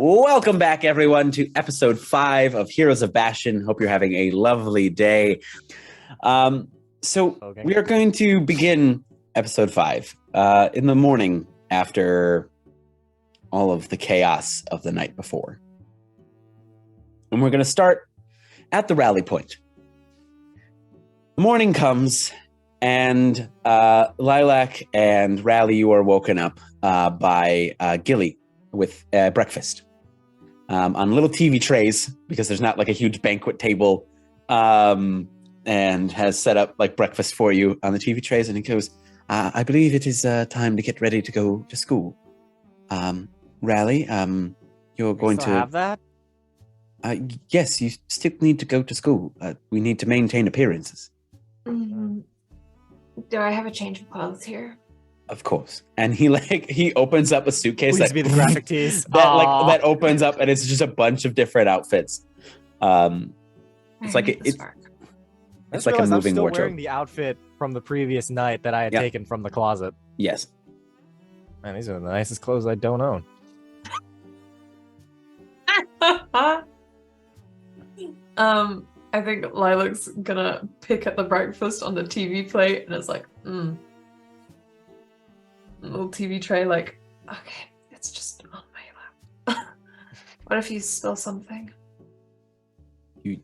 Welcome back, everyone, to Ep.5 of Heroes of Bastion. Hope you're having a lovely day. We are going to begin Episode 5 in the morning after all of the chaos of the night before. And we're going to start at the rally point. The morning comes, and Lilac and Rally, you are woken up by Gilly with breakfast. On little TV trays, because there's not like a huge banquet table, and has set up like breakfast for you on the TV trays. And he goes, I believe it is time to get ready to go to school. Rally, you're going to have that? Yes, you still need to go to school. We need to maintain appearances. Mm-hmm. Do I have a change of clothes here? Of course. And he opens up a suitcase Please be the graphic tees. that opens up, and it's just a bunch of different outfits. It's like a moving I'm still wardrobe. Wearing the outfit from the previous night that I had taken from the closet. Yes. Man, these are the nicest clothes I don't own. I think Lilac's gonna pick at the breakfast on the TV plate, and it's like, little TV tray, like, okay, it's just on my lap. What if you spill something?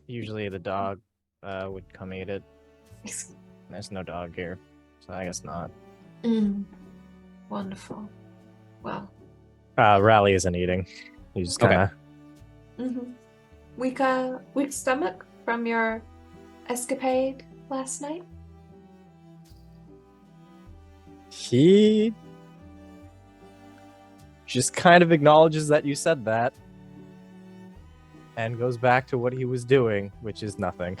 Usually the dog would come eat it. There's no dog here, so I guess not. Wonderful. Well. Rally isn't eating. He's just kind of... Weak stomach from your escapade last night? He just kind of acknowledges that you said that and goes back to what he was doing, which is nothing.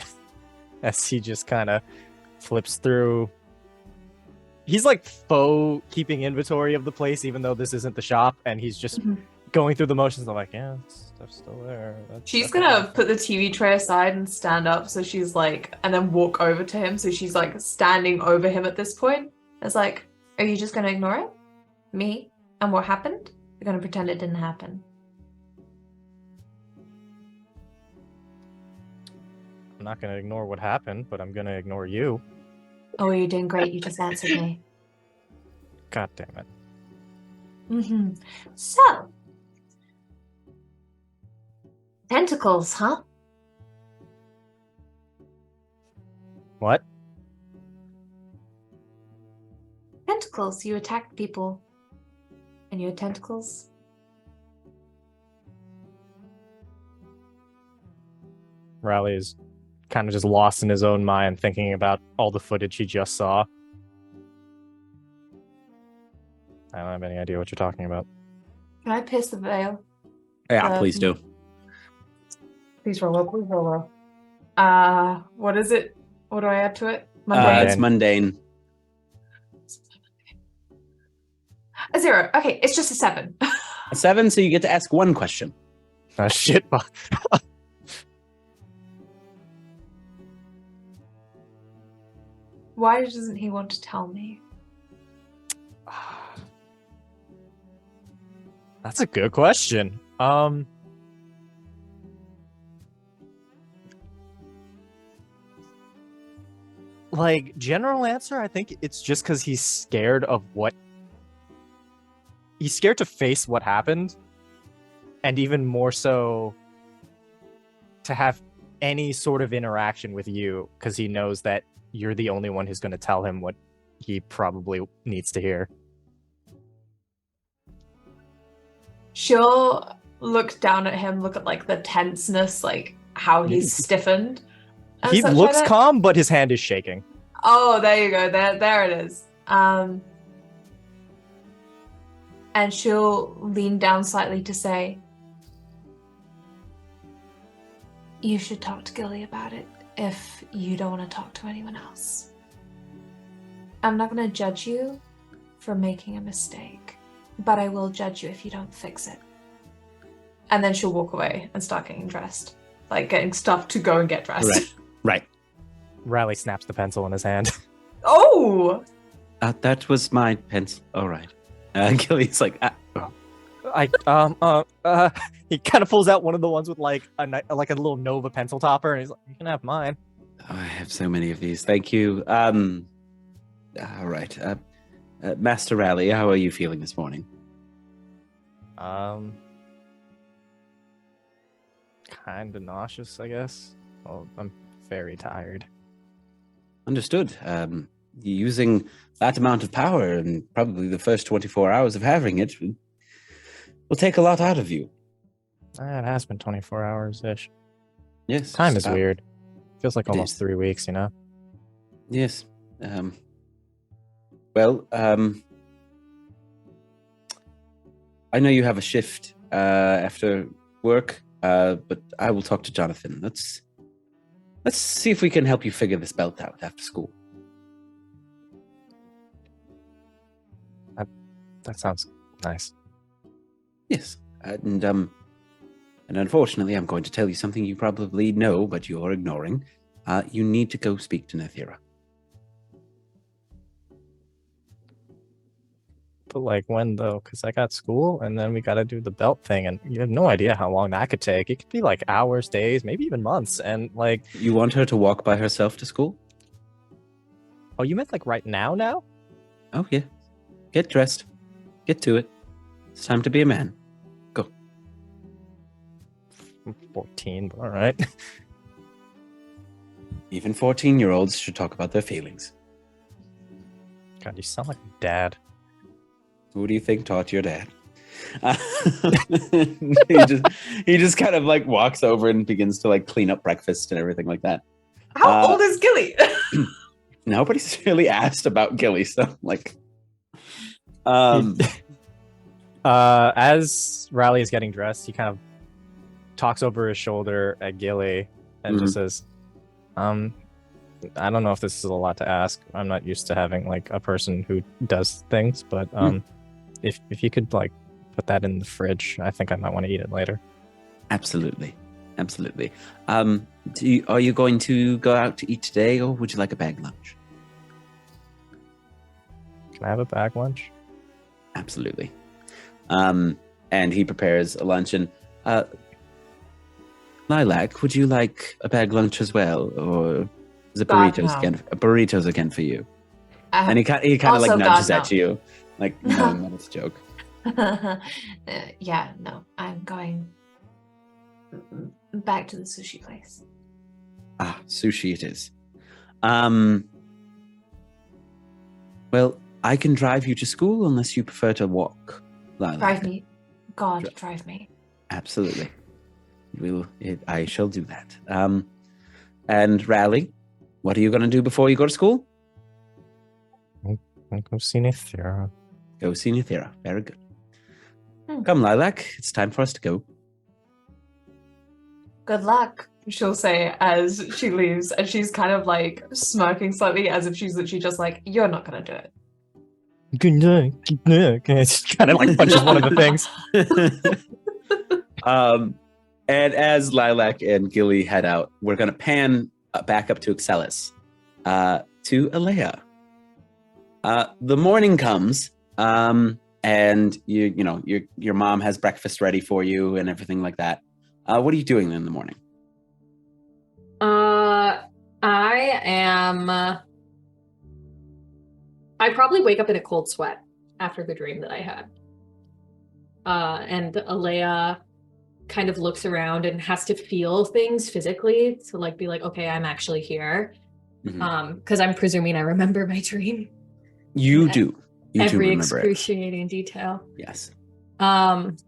As he just kind of flips through. He's like faux keeping inventory of the place, even though this isn't the shop, and he's just going through the motions. I'm like, yeah, stuff's still there. She's gonna put the TV tray aside and stand up, so she's like, and then walk over to him, so she's like standing over him at this point. It's like, are you just gonna ignore it? Me? And what happened? You're gonna pretend it didn't happen. I'm not gonna ignore what happened, but I'm gonna ignore you. Oh, you're doing great. You just answered me. God damn it. So, tentacles, huh? What? Tentacles. You attacked people. And you had tentacles. Rally is kind of just lost in his own mind, thinking about all the footage he just saw. I don't have any idea what you're talking about. Can I pierce the veil? Yeah, please do. Please roll up. Please roll up. What is it? What do I add to it? Mundane. It's mundane. A 0. Okay, it's just a 7. A 7, so you get to ask one question. Shit. Why doesn't he want to tell me? That's a good question. Like, general answer, I think it's just because he's scared of what... He's scared to face what happened, and even more so to have any sort of interaction with you, because he knows that you're the only one who's going to tell him what he probably needs to hear. She'll look down at him, look at like the tenseness, like how he's stiffened. He looks calm, but his hand is shaking. Oh, there you go. There it is. And she'll lean down slightly to say, you should talk to Gilly about it if you don't want to talk to anyone else. I'm not going to judge you for making a mistake, but I will judge you if you don't fix it. And then she'll walk away and start getting dressed. Like getting stuff to go and get dressed. Right. Riley snaps the pencil in his hand. Oh! That was my pencil. All right. Gilly's like, He kind of pulls out one of the ones with like a little Nova pencil topper, and he's like, "You can have mine." Oh, I have so many of these. Thank you. All right. Master Rally, how are you feeling this morning? Kind of nauseous, I guess. Well, I'm very tired. Understood. Using that amount of power and probably the first 24 hours of having it will take a lot out of you. It has been 24 hours-ish. Yes. Time is weird. Feels like It almost is. 3 weeks, you know? Yes. I know you have a shift after work, but I will talk to Jonathan. Let's see if we can help you figure this belt out after school. That sounds nice. Yes. And unfortunately, I'm going to tell you something you probably know, but you're ignoring. You need to go speak to Nethira. But like when though? Because I got school and then we got to do the belt thing, and you have no idea how long that could take. It could be like hours, days, maybe even months. And like, You want her to walk by herself to school? oh, you meant like right now? Now? Oh, yeah. Get dressed. Get to it. It's time to be a man. Go. I'm 14, but all right. Even 14-year-olds should talk about their feelings. God, you sound like a dad. Who do you think taught your dad? He just kind of like walks over and begins to like clean up breakfast and everything like that. How old is Gilly? Nobody's really asked about Gilly, so like As Riley is getting dressed, he kind of talks over his shoulder at Gilly and just says, I don't know if this is a lot to ask. I'm not used to having like a person who does things, but if you could like put that in the fridge, I think I might want to eat it later. Absolutely. Are you going to go out to eat today, or would you like a bag lunch? Can I have a bag lunch? Absolutely. And he prepares a lunch. And Lilac, would you like a bag lunch as well, or is it God, burritos no. again? Burritos again for you. And he kind of like also, nudges God, at you, like knowing that it's a joke. Yeah, no, I'm going back to the sushi place. Ah, sushi it is. Well, I can drive you to school unless you prefer to walk. Lilac. Drive me. God, drive me. Absolutely. I shall do that. And Rally, what are you going to do before you go to school? I'll go see Nethira. Go see Nethira. Very good. Come, Lilac. It's time for us to go. Good luck. She'll say as she leaves, and she's kind of like smirking slightly as if she's literally just like, you're not gonna do it. Good night. It's kind of like punches one of the things. And as Lilac and Gilly head out, we're going to pan back up to Excellus, to Alea. The morning comes, and your mom has breakfast ready for you and everything like that. What are you doing in the morning? I probably wake up in a cold sweat after the dream that I had. And Alea kind of looks around and has to feel things physically to like be like, okay, I'm actually here. Because I'm presuming I remember my dream. You do. You do every remember excruciating detail. Yes. And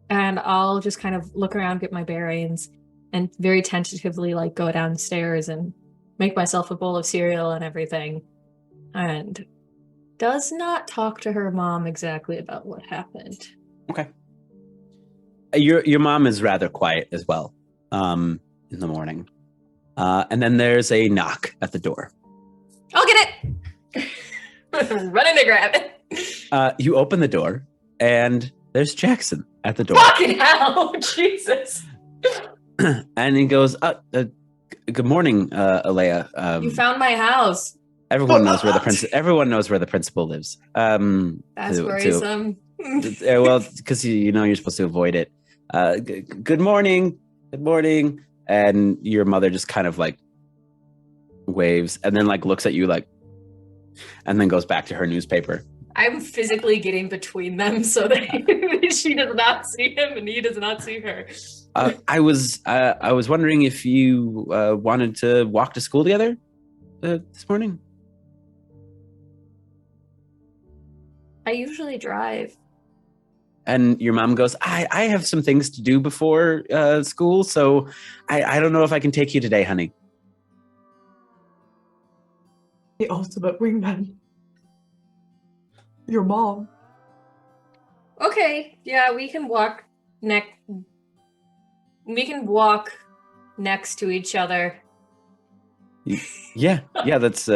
I'll just kind of look around, get my bearings, and very tentatively like go downstairs and make myself a bowl of cereal and everything. And does not talk to her mom exactly about what happened. Okay. Your mom is rather quiet as well, in the morning. And then there's a knock at the door. I'll get it! Running to grab it. You open the door, and there's Jackson at the door. Fucking hell! Jesus! And he goes, good morning, Alea. You found my house. Everyone knows where the principal lives. That's worrisome. Well, because you know you're supposed to avoid it. Good morning, and your mother just kind of like waves and then like looks at you like, and then goes back to her newspaper. I'm physically getting between them so that she does not see him and he does not see her. I was wondering if you wanted to walk to school together this morning. I usually drive. And your mom goes, I have some things to do before school, so I don't know if I can take you today, honey. The ultimate wingman. Your mom. Okay, yeah, we can walk next to each other. Yeah, that's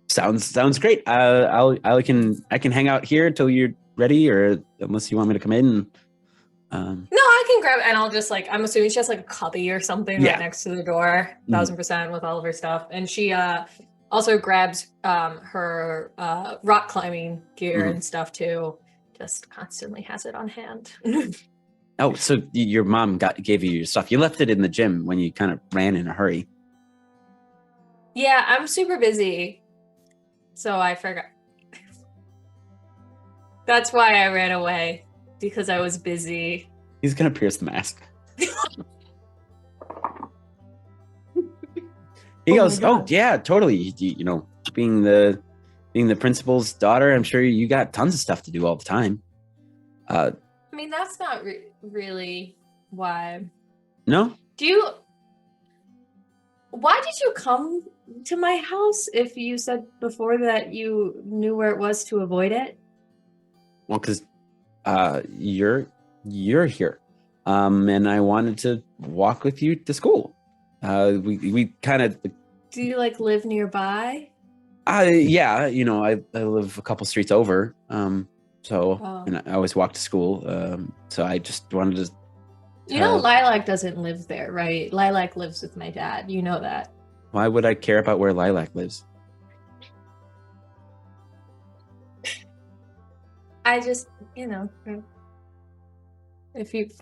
sounds great. I can hang out here till you're ready, or unless you want me to come in. No, I can grab, and I'll just like, I'm assuming she has like a cubby or something Yeah. right next to the door, 1000% with all of her stuff. And she also grabs her rock climbing gear and stuff too. Just constantly has it on hand. Oh, so your mom gave you your stuff. You left it in the gym when you kind of ran in a hurry. Yeah, I'm super busy. So I forgot. That's why I ran away, because I was busy. He's gonna pierce the mask. He goes, "Oh yeah, totally. You know, being the principal's daughter, I'm sure you got tons of stuff to do all the time." I mean, that's not really why. No? Why did you come to my house if you said before that you knew where it was to avoid it? Well, because you're here, and I wanted to walk with you to school. We kind of. Do you like live nearby? Yeah, you know, I live a couple streets over. And I always walk to school. So I just wanted to. You know, Lilac doesn't live there, right? Lilac lives with my dad. You know that. Why would I care about where Lilac lives? I just, you know,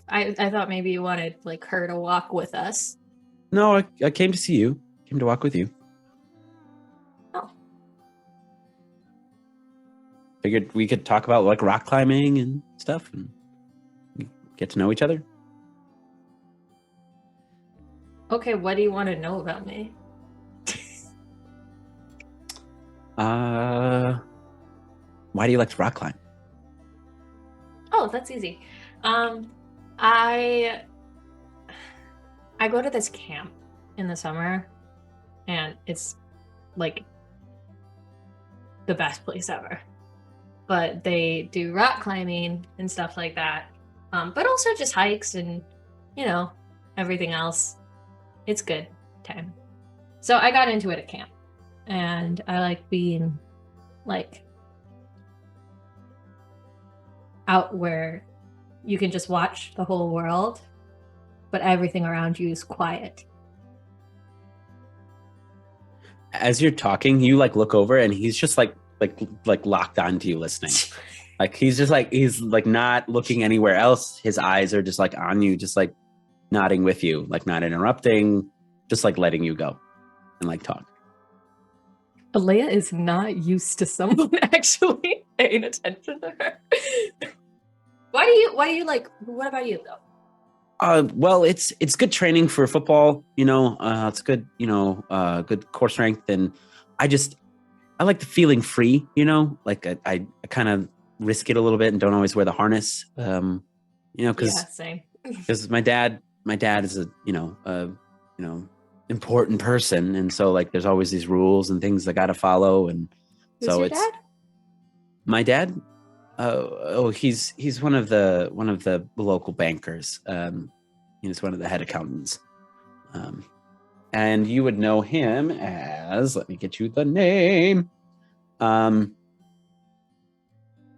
I thought maybe you wanted like her to walk with us. No, I came to see you. Came to walk with you. Oh. Figured we could talk about like rock climbing and stuff and get to know each other. Okay, what do you want to know about me? Why do you like to rock climb? Oh, that's easy. I go to this camp in the summer, and it's like the best place ever. But they do rock climbing and stuff like that. But also just hikes and, you know, everything else. It's good time. So I got into it at camp, and I like being like out where you can just watch the whole world, but everything around you is quiet. As you're talking, you like look over and he's just like locked onto you listening. Like he's like not looking anywhere else. His eyes are just like on you, just like nodding with you, like not interrupting, just like letting you go and like talk. Alea is not used to someone actually paying attention to her. Why do you like, what about you though? Well, it's good training for football, you know, it's good, you know, good core strength. And I like the feeling free, you know, like I kind of risk it a little bit and don't always wear the harness, you know, because my dad is a, you know, important person. And so like, there's always these rules and things I got to follow. And Who's so your it's dad? My dad. He's one of the local bankers. He's one of the head accountants. And you would know him as, let me get you the name.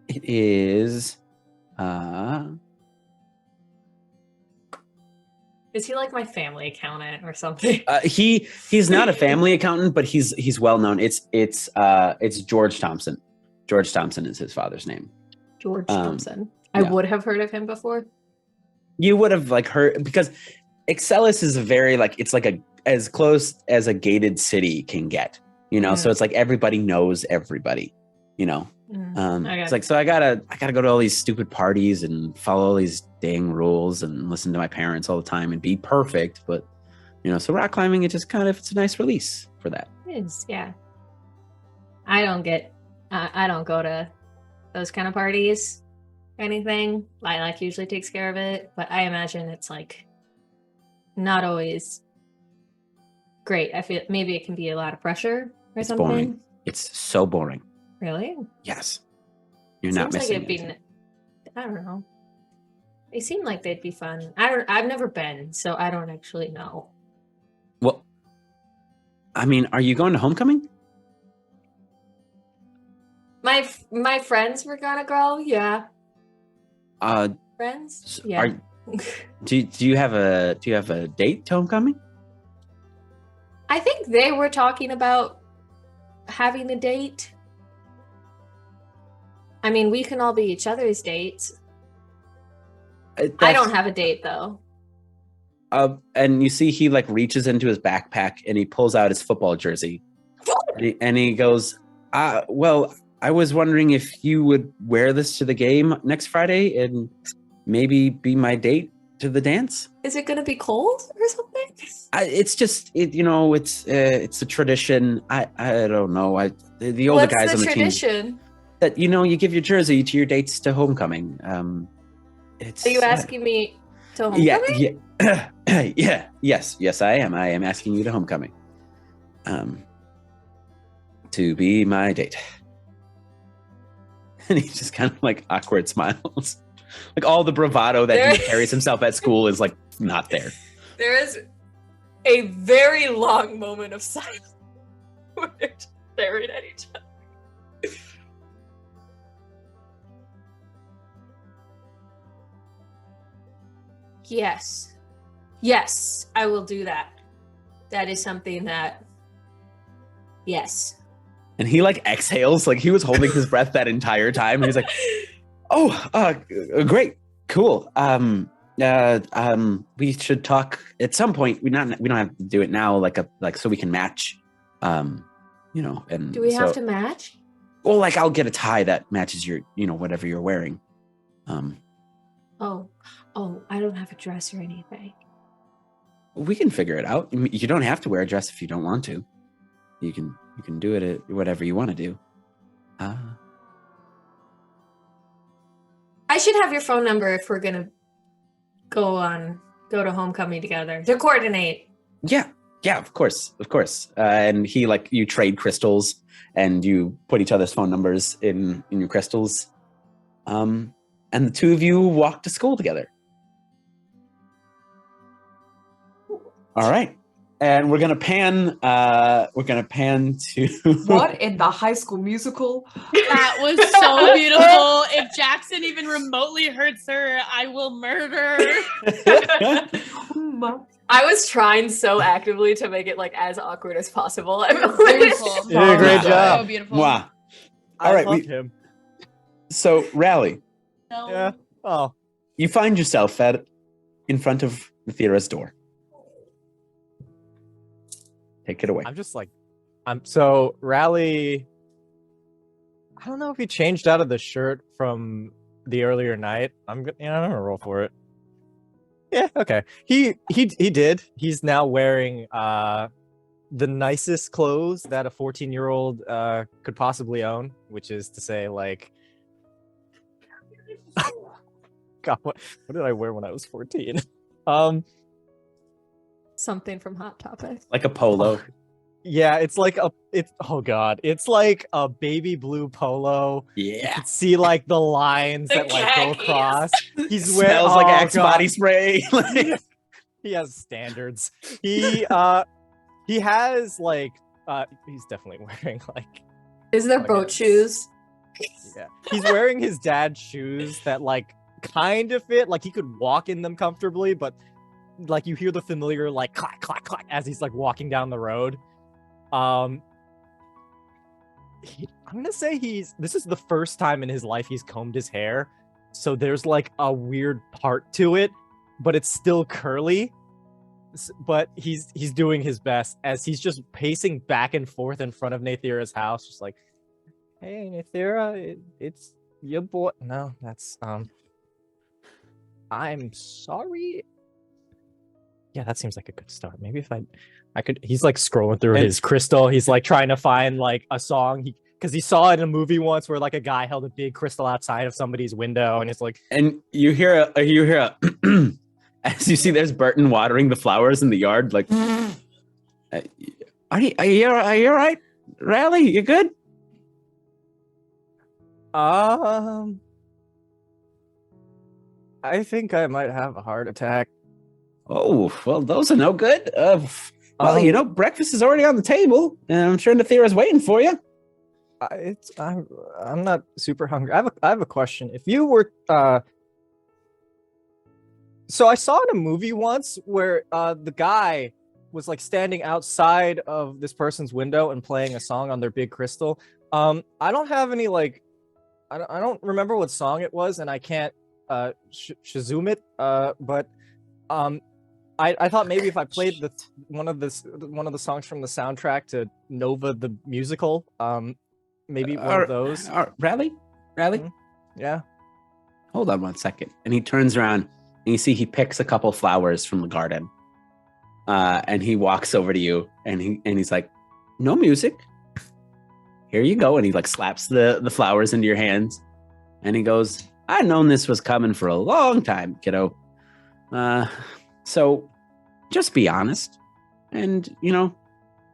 It is Is he like my family accountant or something? He's not a family accountant, but he's well known. It's George Thompson. George Thompson is his father's name. George Thompson. I yeah. would have heard of him before. You would have like heard, because Excellus is a very like, it's like as close as a gated city can get, you know? So it's like everybody knows everybody, you know? It's like, so I gotta go to all these stupid parties and follow all these dang rules and listen to my parents all the time and be perfect. But, you know, so rock climbing, it's a nice release for that. It is, yeah. I don't go to those kind of parties or anything. Lilac usually takes care of it, but I imagine it's like not always great. I feel maybe it can be a lot of pressure or It's something. boring. It's so boring. Really? Yes. You're not missing anything. I don't know. They seem like they'd be fun. I've never been, so I don't actually know. Well, I mean, are you going to homecoming? My friends were gonna go, yeah. Friends? Yeah. Do you have a date to homecoming? I think they were talking about having a date. I mean, we can all be each other's dates. I don't have a date though. And you see he like reaches into his backpack and he pulls out his football jersey. and he goes, well, I was wondering if you would wear this to the game next Friday and maybe be my date to the dance. Is it going to be cold or something? It's just, it's a tradition. I don't know. The older guys on the team. That, you give your jersey to your dates to homecoming. Are you asking me to homecoming? Yes, I am. I am asking you to homecoming. To be my date. And he just kind of like awkward smiles. Like all the bravado that he carries himself at school is like not there. There is a very long moment of silence where they're just staring at each other. Yes, I will do that. That is something that, yes. And he like exhales, like he was holding his breath that entire time. And he's like, "Oh, great, cool. We should talk at some point. We don't have to do it now, like so we can match. And do we have to match? Well, like I'll get a tie that matches your, whatever you're wearing. Oh, I don't have a dress or anything. We can figure it out. You don't have to wear a dress if you don't want to. You can do it at whatever you want to do. I should have your phone number if we're gonna go to homecoming together to coordinate. Yeah, of course. And he you trade crystals and you put each other's phone numbers in your crystals. And the two of you walk to school together. All right. And we're gonna pan to what in the High School Musical? That was so beautiful. If Jackson even remotely hurts her, I will murder. I was trying so actively to make it as awkward as possible. Beautiful. You did a great job. So beautiful. Wow. All right, him. So Rally. No. Yeah. Oh. You find yourself in front of Thera's door. Take it away. So Rally, I don't know if he changed out of the shirt from the earlier night. I'm gonna roll for it. Yeah, okay. He did. He's now wearing the nicest clothes that a 14-year-old could possibly own, which is to say, God, what did I wear when I was 14? Something from Hot Topic. Like a polo. Yeah, it's like it's like a baby blue polo. Yeah. You can see the lines that go across. He's smells like Axe body spray. He has standards. He has he's definitely wearing Is there boat shoes? Yeah. He's wearing his dad's shoes that kind of fit. He could walk in them comfortably, but you hear the familiar clack clack clack as he's walking down the road. I'm gonna say this is the first time in his life he's combed his hair, so there's like a weird part to it, but it's still curly. But he's doing his best as he's just pacing back and forth in front of Nathira's house, just like, "Hey, Nathira, it's your boy." No, that's I'm sorry. Yeah, that seems like a good start. Maybe if I could. He's like scrolling through his crystal. He's like trying to find like a song because he saw it in a movie once where like a guy held a big crystal outside of somebody's window, and it's like. And you hear a as you see, there's Burton watering the flowers in the yard. Like, are you all right, Riley? You good? I think I might have a heart attack. Oh, well, those are no good. Well, breakfast is already on the table, and I'm sure Nathira's waiting for you. I'm not super hungry. I have a question. If you were so I saw in a movie once where the guy was like standing outside of this person's window and playing a song on their big crystal. I don't have any like I don't remember what song it was, and I can't Shazam it. But I thought maybe if I played one of the songs from the soundtrack to Nova the musical, maybe one of those. Riley? Mm-hmm. Yeah. Hold on 1 second. And he turns around and you see he picks a couple flowers from the garden. And he walks over to you and he's like, "No music. Here you go." And he like slaps the flowers into your hands. And he goes, "I've known this was coming for a long time, kiddo. So just be honest. And,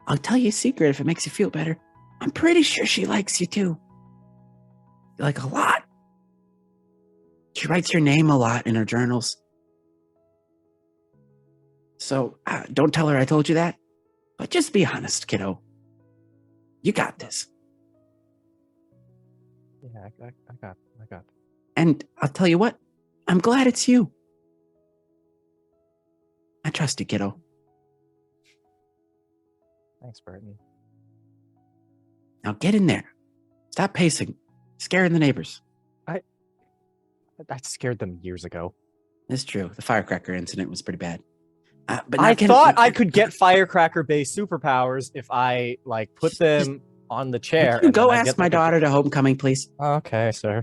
I'll tell you a secret if it makes you feel better. I'm pretty sure she likes you too. Like a lot. She writes your name a lot in her journals. So don't tell her I told you that. But just be honest, kiddo. You got this." Yeah, I got. And I'll tell you what, I'm glad it's you. I trust you, kiddo. Thanks, Burton. Now get in there. Stop pacing. Scaring the neighbors. I scared them years ago. It's true. The firecracker incident was pretty bad. But I thought I could get firecracker-based superpowers if I like put them on the chair. Can you go ask my daughter to homecoming, please? Okay, sir.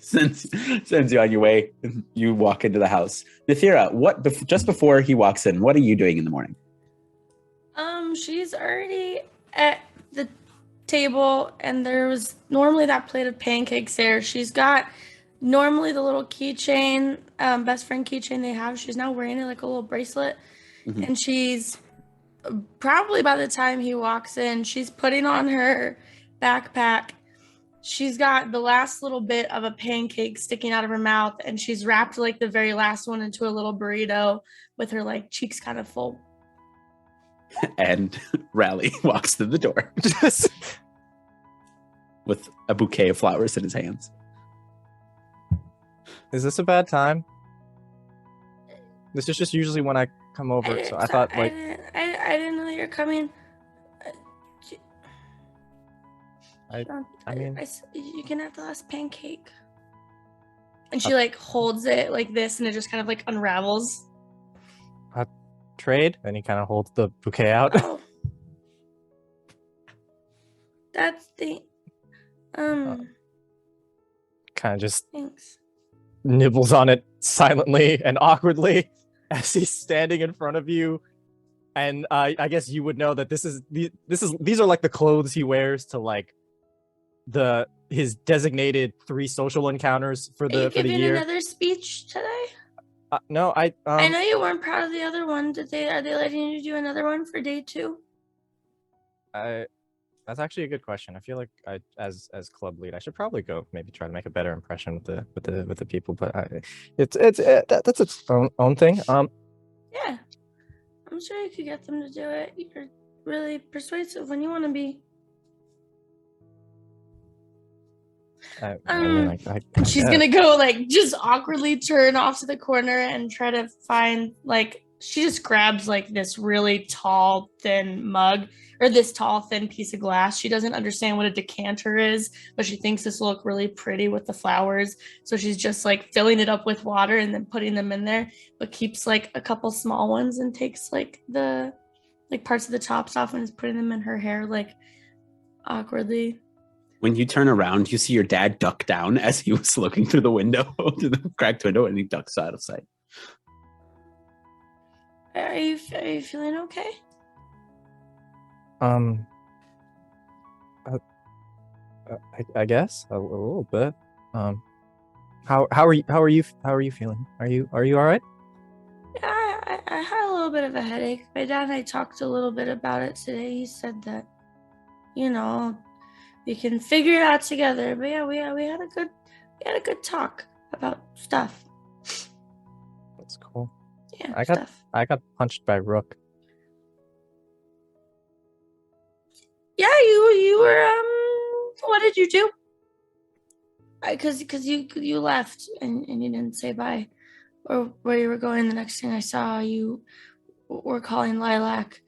Sends you on your way. You walk into the house. Nathira, just before he walks in, what are you doing in the morning? She's already at the table, and there was normally that plate of pancakes there. She's got normally the little keychain, best friend keychain they have. She's now wearing it like a little bracelet. Mm-hmm. And she's probably by the time he walks in, she's putting on her backpack. She's got the last little bit of a pancake sticking out of her mouth, and she's wrapped like the very last one into a little burrito with her like cheeks kind of full. And Riley walks through the door with a bouquet of flowers in his hands. Is this a bad time? This is just usually when I come over, so I thought like I didn't know you were coming. I mean, you can have the last pancake. And she like holds it like this, and it just kind of like unravels. Trade, and he kind of holds the bouquet out. Oh. That's the kind of just thanks. Nibbles on it silently and awkwardly as he's standing in front of you. And I guess you would know that these are like the clothes he wears to like his designated 3 social encounters for the year. Are you giving another speech today? No, I know you weren't proud of the other one. Are they letting you do another one for day 2? That's actually a good question. I feel like as club lead, I should probably go maybe try to make a better impression with the people. But that's its own thing. Yeah, I'm sure you could get them to do it. You're really persuasive when you want to be. She's gonna go like just awkwardly turn off to the corner and try to find like she just grabs like this really tall, thin mug or this tall, thin piece of glass. She doesn't understand what a decanter is, but she thinks this will look really pretty with the flowers. So she's just like filling it up with water and then putting them in there, but keeps like a couple small ones and takes like the like parts of the tops off and is putting them in her hair like awkwardly. When you turn around, you see your dad duck down as he was looking through the window, through the cracked window, and he ducks out of sight. Are you feeling okay? I guess a little bit. How are you feeling? Are you all right? Yeah, I had a little bit of a headache. My dad and I talked a little bit about it today. He said that, we can figure it out together. But yeah, we had a good talk about stuff. That's cool. Yeah, I got punched by Rook. Yeah, you were what did you do? Because you left and you didn't say bye, or where you were going. The next thing I saw, you were calling Lilac,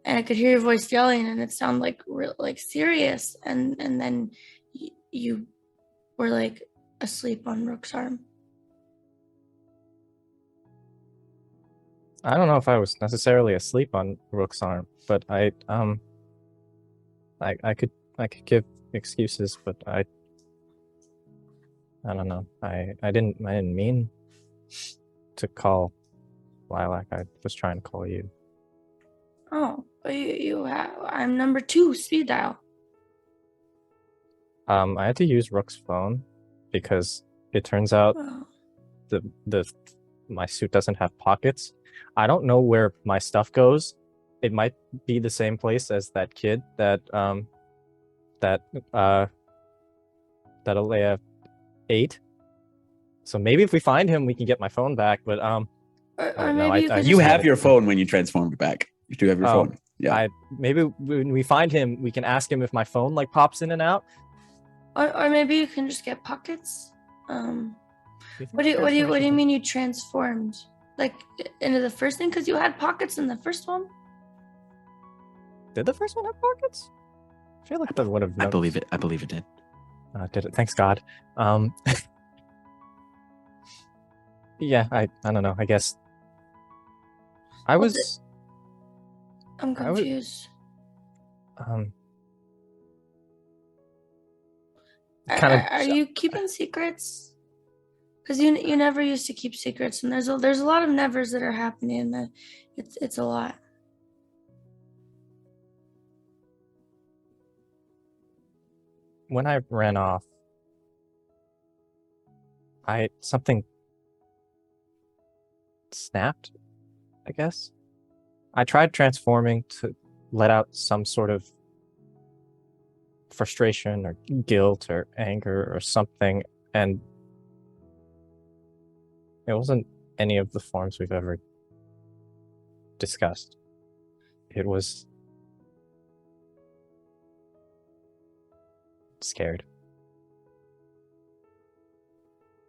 and I could hear your voice yelling, and it sounded like real, like serious. And then you were like asleep on Rook's arm. I don't know if I was necessarily asleep on Rook's arm, but I could give excuses, but I don't know. I didn't mean to call Lilac. I was trying to call you. Oh, I'm number 2 speed dial. I had to use Rook's phone because it turns out my suit doesn't have pockets. I don't know where my stuff goes. It might be the same place as that kid that Alea ate. So maybe if we find him, we can get my phone back. But you have your phone when you transformed back. You do have your phone. Yeah. Maybe when we find him, we can ask him if my phone like pops in and out. Or maybe you can just get pockets. What do you mean you transformed? Like into the first thing? Because you had pockets in the first one. Did the first one have pockets? I feel like I would have. I believe it did. Did it? Thanks God. Yeah, I don't know. I guess I was. I'm confused. Are you keeping secrets? Because you never used to keep secrets, and there's a lot of nevers that are happening. That it's a lot. When I ran off, something snapped, I guess. I tried transforming to let out some sort of frustration or guilt or anger or something, and it wasn't any of the forms we've ever discussed. It was scared.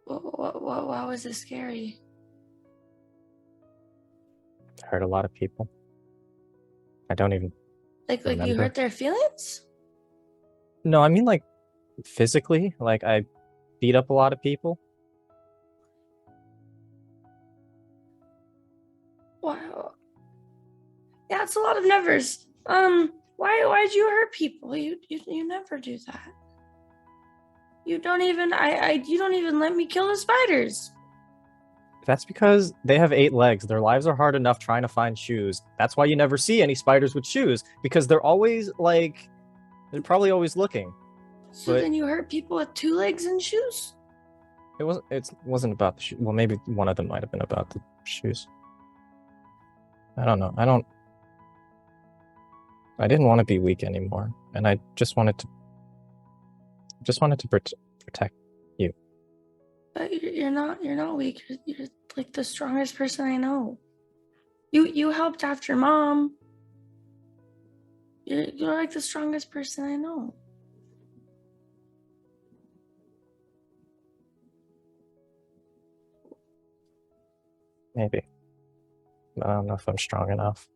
Why was it scary? It hurt a lot of people. I don't even like remember. You hurt their feelings? No, I mean like physically. Like I beat up a lot of people. Wow. Yeah, it's a lot of nevers. Why'd you hurt people? You never do that. You don't even you don't even let me kill the spiders. That's because they have 8 legs. Their lives are hard enough trying to find shoes. That's why you never see any spiders with shoes, because they're always like, they're probably always looking. So then you hurt people with 2 legs and shoes? It wasn't about the shoes. Well, maybe one of them might have been about the shoes. I don't know. I didn't want to be weak anymore, and I just wanted to protect you. But you're not weak. You're like the strongest person I know. You helped after Mom. You're like the strongest person I know. Maybe. I don't know if I'm strong enough.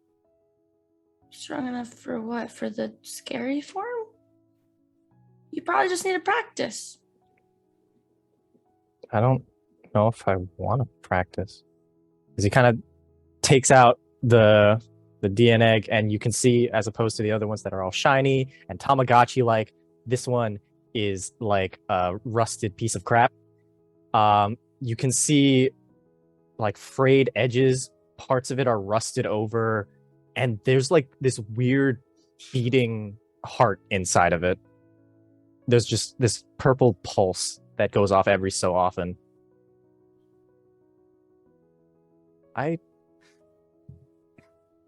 Strong enough for what? For the scary form? You probably just need to practice. I don't know if I want to practice. Because he kind of takes out the DNA egg, and you can see, as opposed to the other ones that are all shiny and Tamagotchi-like, this one is like a rusted piece of crap. You can see like frayed edges, parts of it are rusted over, and there's like this weird beating heart inside of it. There's just this purple pulse that goes off every so often. I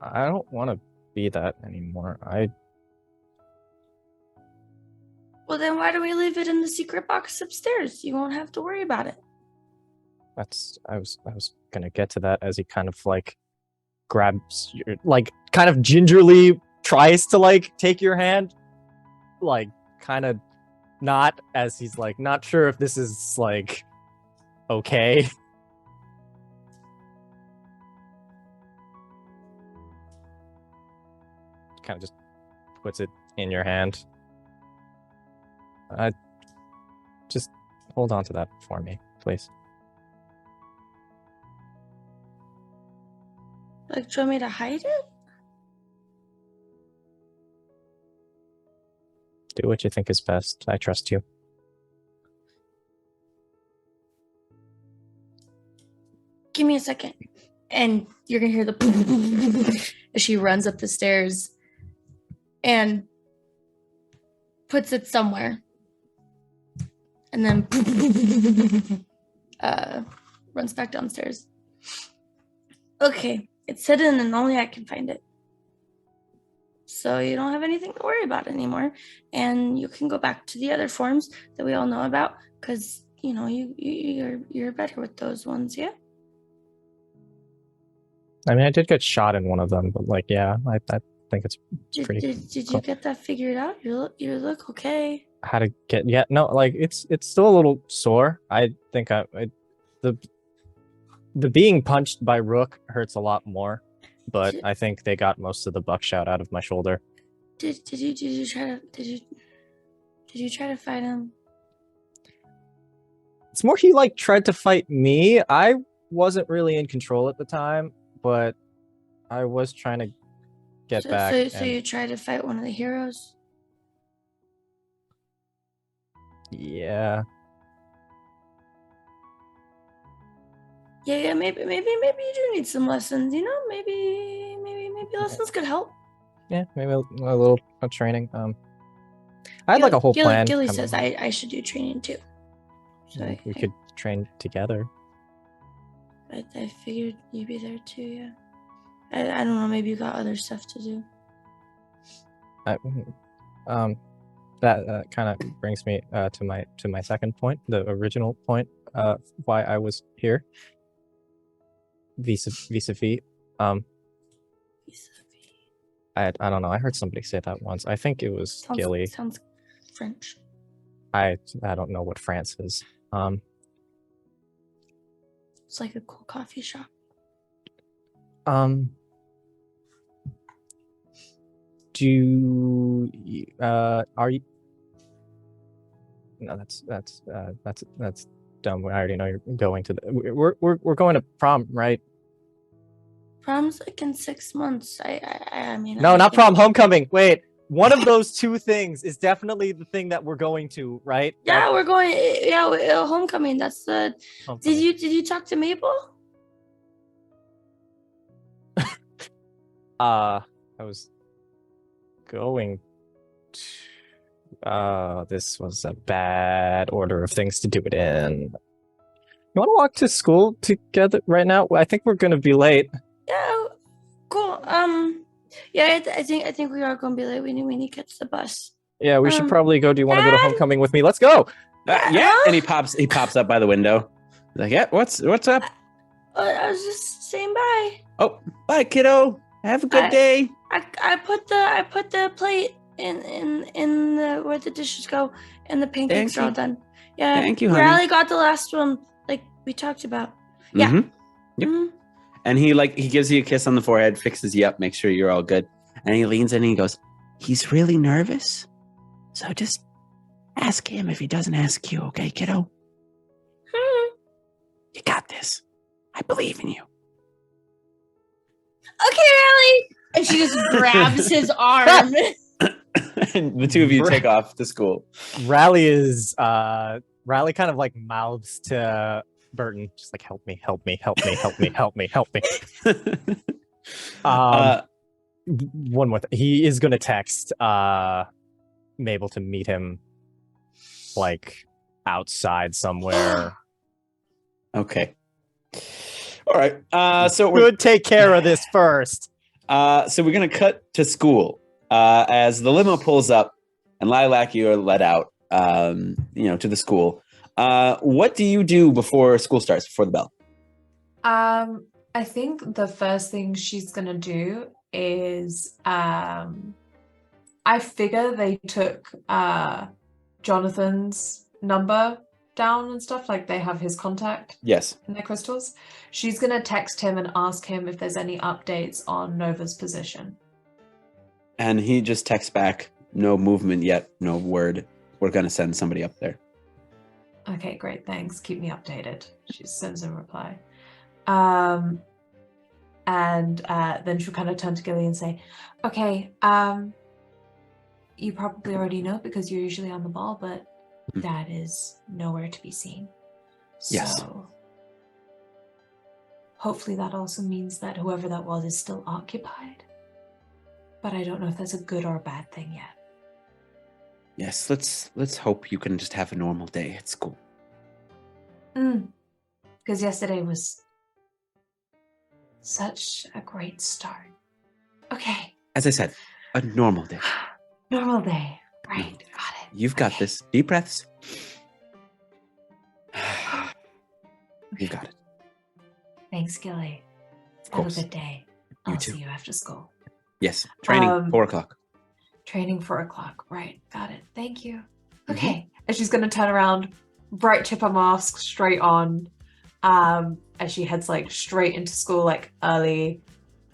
don't want to be that anymore. Well, then why don't we leave it in the secret box upstairs? You won't have to worry about it. I was gonna get to that as he kind of like grabs your, like kind of gingerly tries to like take your hand, like kind of not, as he's like not sure if this is like okay. Kind of just puts it in your hand. Just hold on to that for me, please. Like, do you want me to hide it? Do what you think is best. I trust you. Give me a second. And you're going to hear the as she runs up the stairs and puts it somewhere. And then runs back downstairs. Okay, it's hidden and only I can find it. So you don't have anything to worry about anymore. And you can go back to the other forms that we all know about, because, you know, you're better with those ones, yeah? I mean, I did get shot in one of them, but like, yeah, I think it's pretty. Did cool. you get that figured out? You look okay. How to get? Yeah, no, like it's still a little sore. I think the being punched by Rook hurts a lot more, but I think they got most of the buckshot out of my shoulder. Did you try to fight him? It's more he like tried to fight me. I wasn't really in control at the time, but I was trying to get back. So you tried to fight one of the heroes? Yeah. Yeah, maybe you do need some lessons, you know? Maybe lessons could help. Yeah, maybe a little training. I had like a whole plan. Gilly says I should do training too. So we could train together. I figured you'd be there too, yeah. I don't know, maybe you got other stuff to do. That kind of brings me to my second point, the original point, why I was here. Vis-a-vis. I don't know. I heard somebody say that once. I think it was Gilly. Sounds French. I don't know what France is. It's like a cool coffee shop. Are you? No, that's dumb. I already know you're going to we're going to prom, right? Prom's like in 6 months. I mean. No, not prom. Homecoming. Wait, one of those two things is definitely the thing that we're going to, right? Yeah, we're going. Yeah, homecoming. That's the. Homecoming. Did you talk to Mabel? I was going to. This was a bad order of things to do it in. You want to walk to school together right now? I think we're gonna be late. Yeah, cool. Yeah, I think we are gonna be late. We need to catch the bus. Yeah, we should probably go. Do you want to go to homecoming with me? Let's go. Yeah, and he pops up by the window. Like, yeah, what's up? I was just saying bye. Oh, bye, kiddo. Have a good day. I put the plate in the where the dishes go, and the pancakes are all done. Yeah, Thank you, honey. Riley got the last one, like we talked about. Yeah. Mm-hmm. Yep. Mm-hmm. And he gives you a kiss on the forehead, fixes you up, makes sure you're all good. And he leans in and he goes, he's really nervous. So just ask him if he doesn't ask you, okay, kiddo? You got this. I believe in you. Okay, Riley. And she just grabs his arm. And the two of you take off to school. Riley kind of like mouths to Burton, just like help me. One more thing. He is gonna text Mabel to meet him like outside somewhere. Okay. All right. So we'll take care of this first. So we're gonna cut to school. As the limo pulls up and Lilac, you are let out, to the school. What do you do before school starts, before the bell? I think the first thing she's gonna do is I figure they took Jonathan's number down and stuff, like they have his contact Yes. in their crystals. She's gonna text him and ask him if there's any updates on Nova's position. And he just texts back, no movement yet, no word. We're going to send somebody up there. Okay, great, thanks. Keep me updated. She sends a reply. And then she'll kind of turn to Gilly and say, okay, you probably already know because you're usually on the ball, but Dad is nowhere to be seen. Yes. So hopefully that also means that whoever that was is still occupied. But I don't know if that's a good or a bad thing yet. Yes, let's hope you can just have a normal day at school. Because yesterday was such a great start. Okay. As I said, a normal day. Normal day. Right, got it. You've got this. Deep breaths. You've got it. Thanks, Gilly. Of course. Have a good day. You I'll too. see you after school. Yes, training, 4 o'clock. Training 4 o'clock. Right, got it. Thank you. Okay. And she's going to turn around, bright chipper mask straight on, as she heads like straight into school, like early,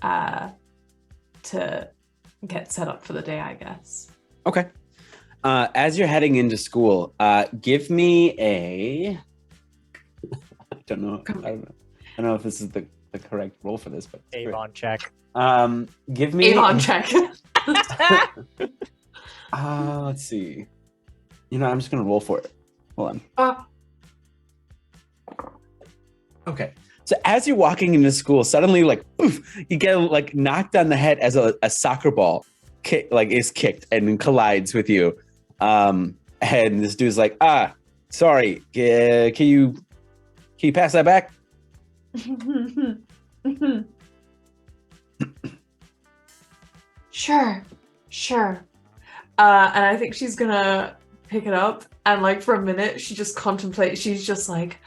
to get set up for the day, I guess. Okay. As you're heading into school, give me a... I don't know if this is the correct role for this, but Avon check. Give me Avon check. Let's see. I'm just gonna roll for it. Hold on. Okay. So as you're walking into school, suddenly, like, poof, you get like knocked on the head as a soccer ball is kicked and collides with you. And this dude's like, sorry. Can you pass that back? Sure. And I think she's gonna pick it up, and like for a minute she just contemplates. She's just like,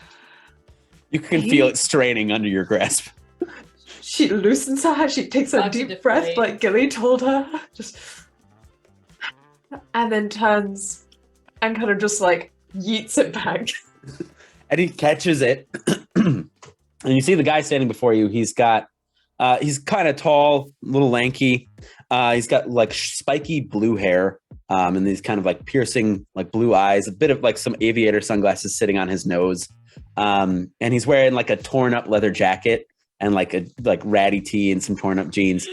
you can feel it straining under your grasp. She loosens her. She takes a deep breath, like Gilly told her, and then turns and kind of just like yeets it back. And he catches it, and you see the guy standing before you. He's kind of tall, a little lanky. He's got like spiky blue hair, and these kind of like piercing, like blue eyes, a bit of like some aviator sunglasses sitting on his nose. And he's wearing like a torn up leather jacket and like a ratty tee and some torn up jeans.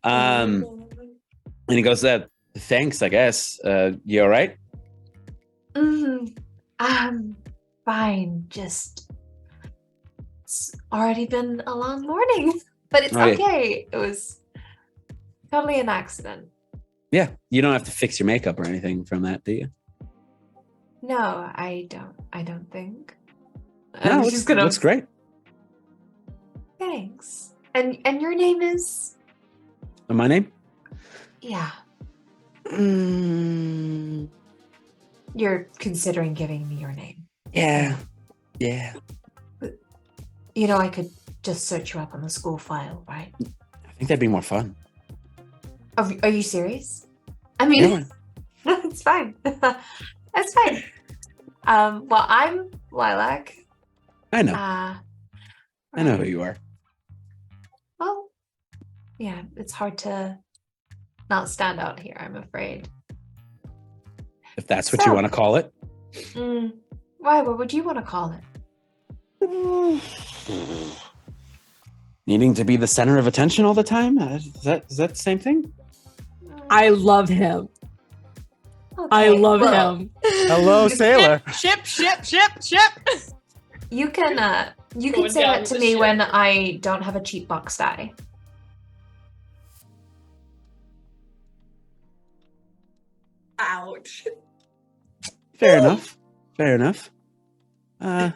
And he goes, thanks, I guess. You all right? Fine. Just, it's already been a long morning, but it's okay. Yeah. It was totally an accident. Yeah, you don't have to fix your makeup or anything from that, do you? No, I don't think. No, looks great. Thanks. And your name is? My name? Yeah. You're considering giving me your name? Yeah. But, I could just search you up on the school file, right? I think that'd be more fun. Are you serious? I mean, no, it's fine. That's fine. Well, I'm Lilac. I know. I know who you are. Yeah, it's hard to not stand out here, I'm afraid. If that's what you want to call it. Why? What would you want to call it? Needing to be the center of attention all the time? Is that the same thing? I love him. Okay, I love well, him. Hello, sailor. Ship. You can Going say down that with to the me ship. when I don't have a cheap box die. Ouch. Fair enough. All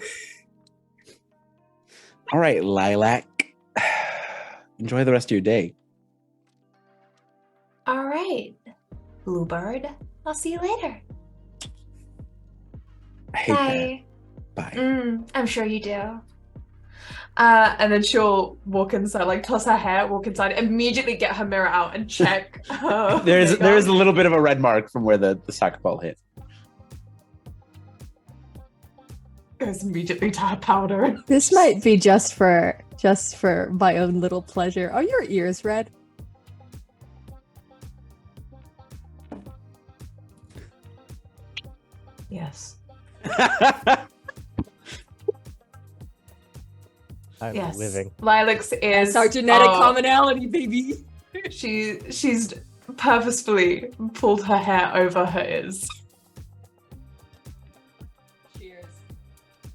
right, Lilac. Enjoy the rest of your day. All right, Bluebird. I'll see you later. I hate Bye. that. Bye. I'm sure you do. And then she'll walk inside, like toss her hair, walk inside, immediately get her mirror out and check. There's a little bit of a red mark from where the soccer ball hit. Goes immediately to her powder. This might be just for my own little pleasure. Are your ears red? Yes. I'm Yes. living. Lilac's is It's our genetic commonality, baby. She's purposefully pulled her hair over her ears. Cheers.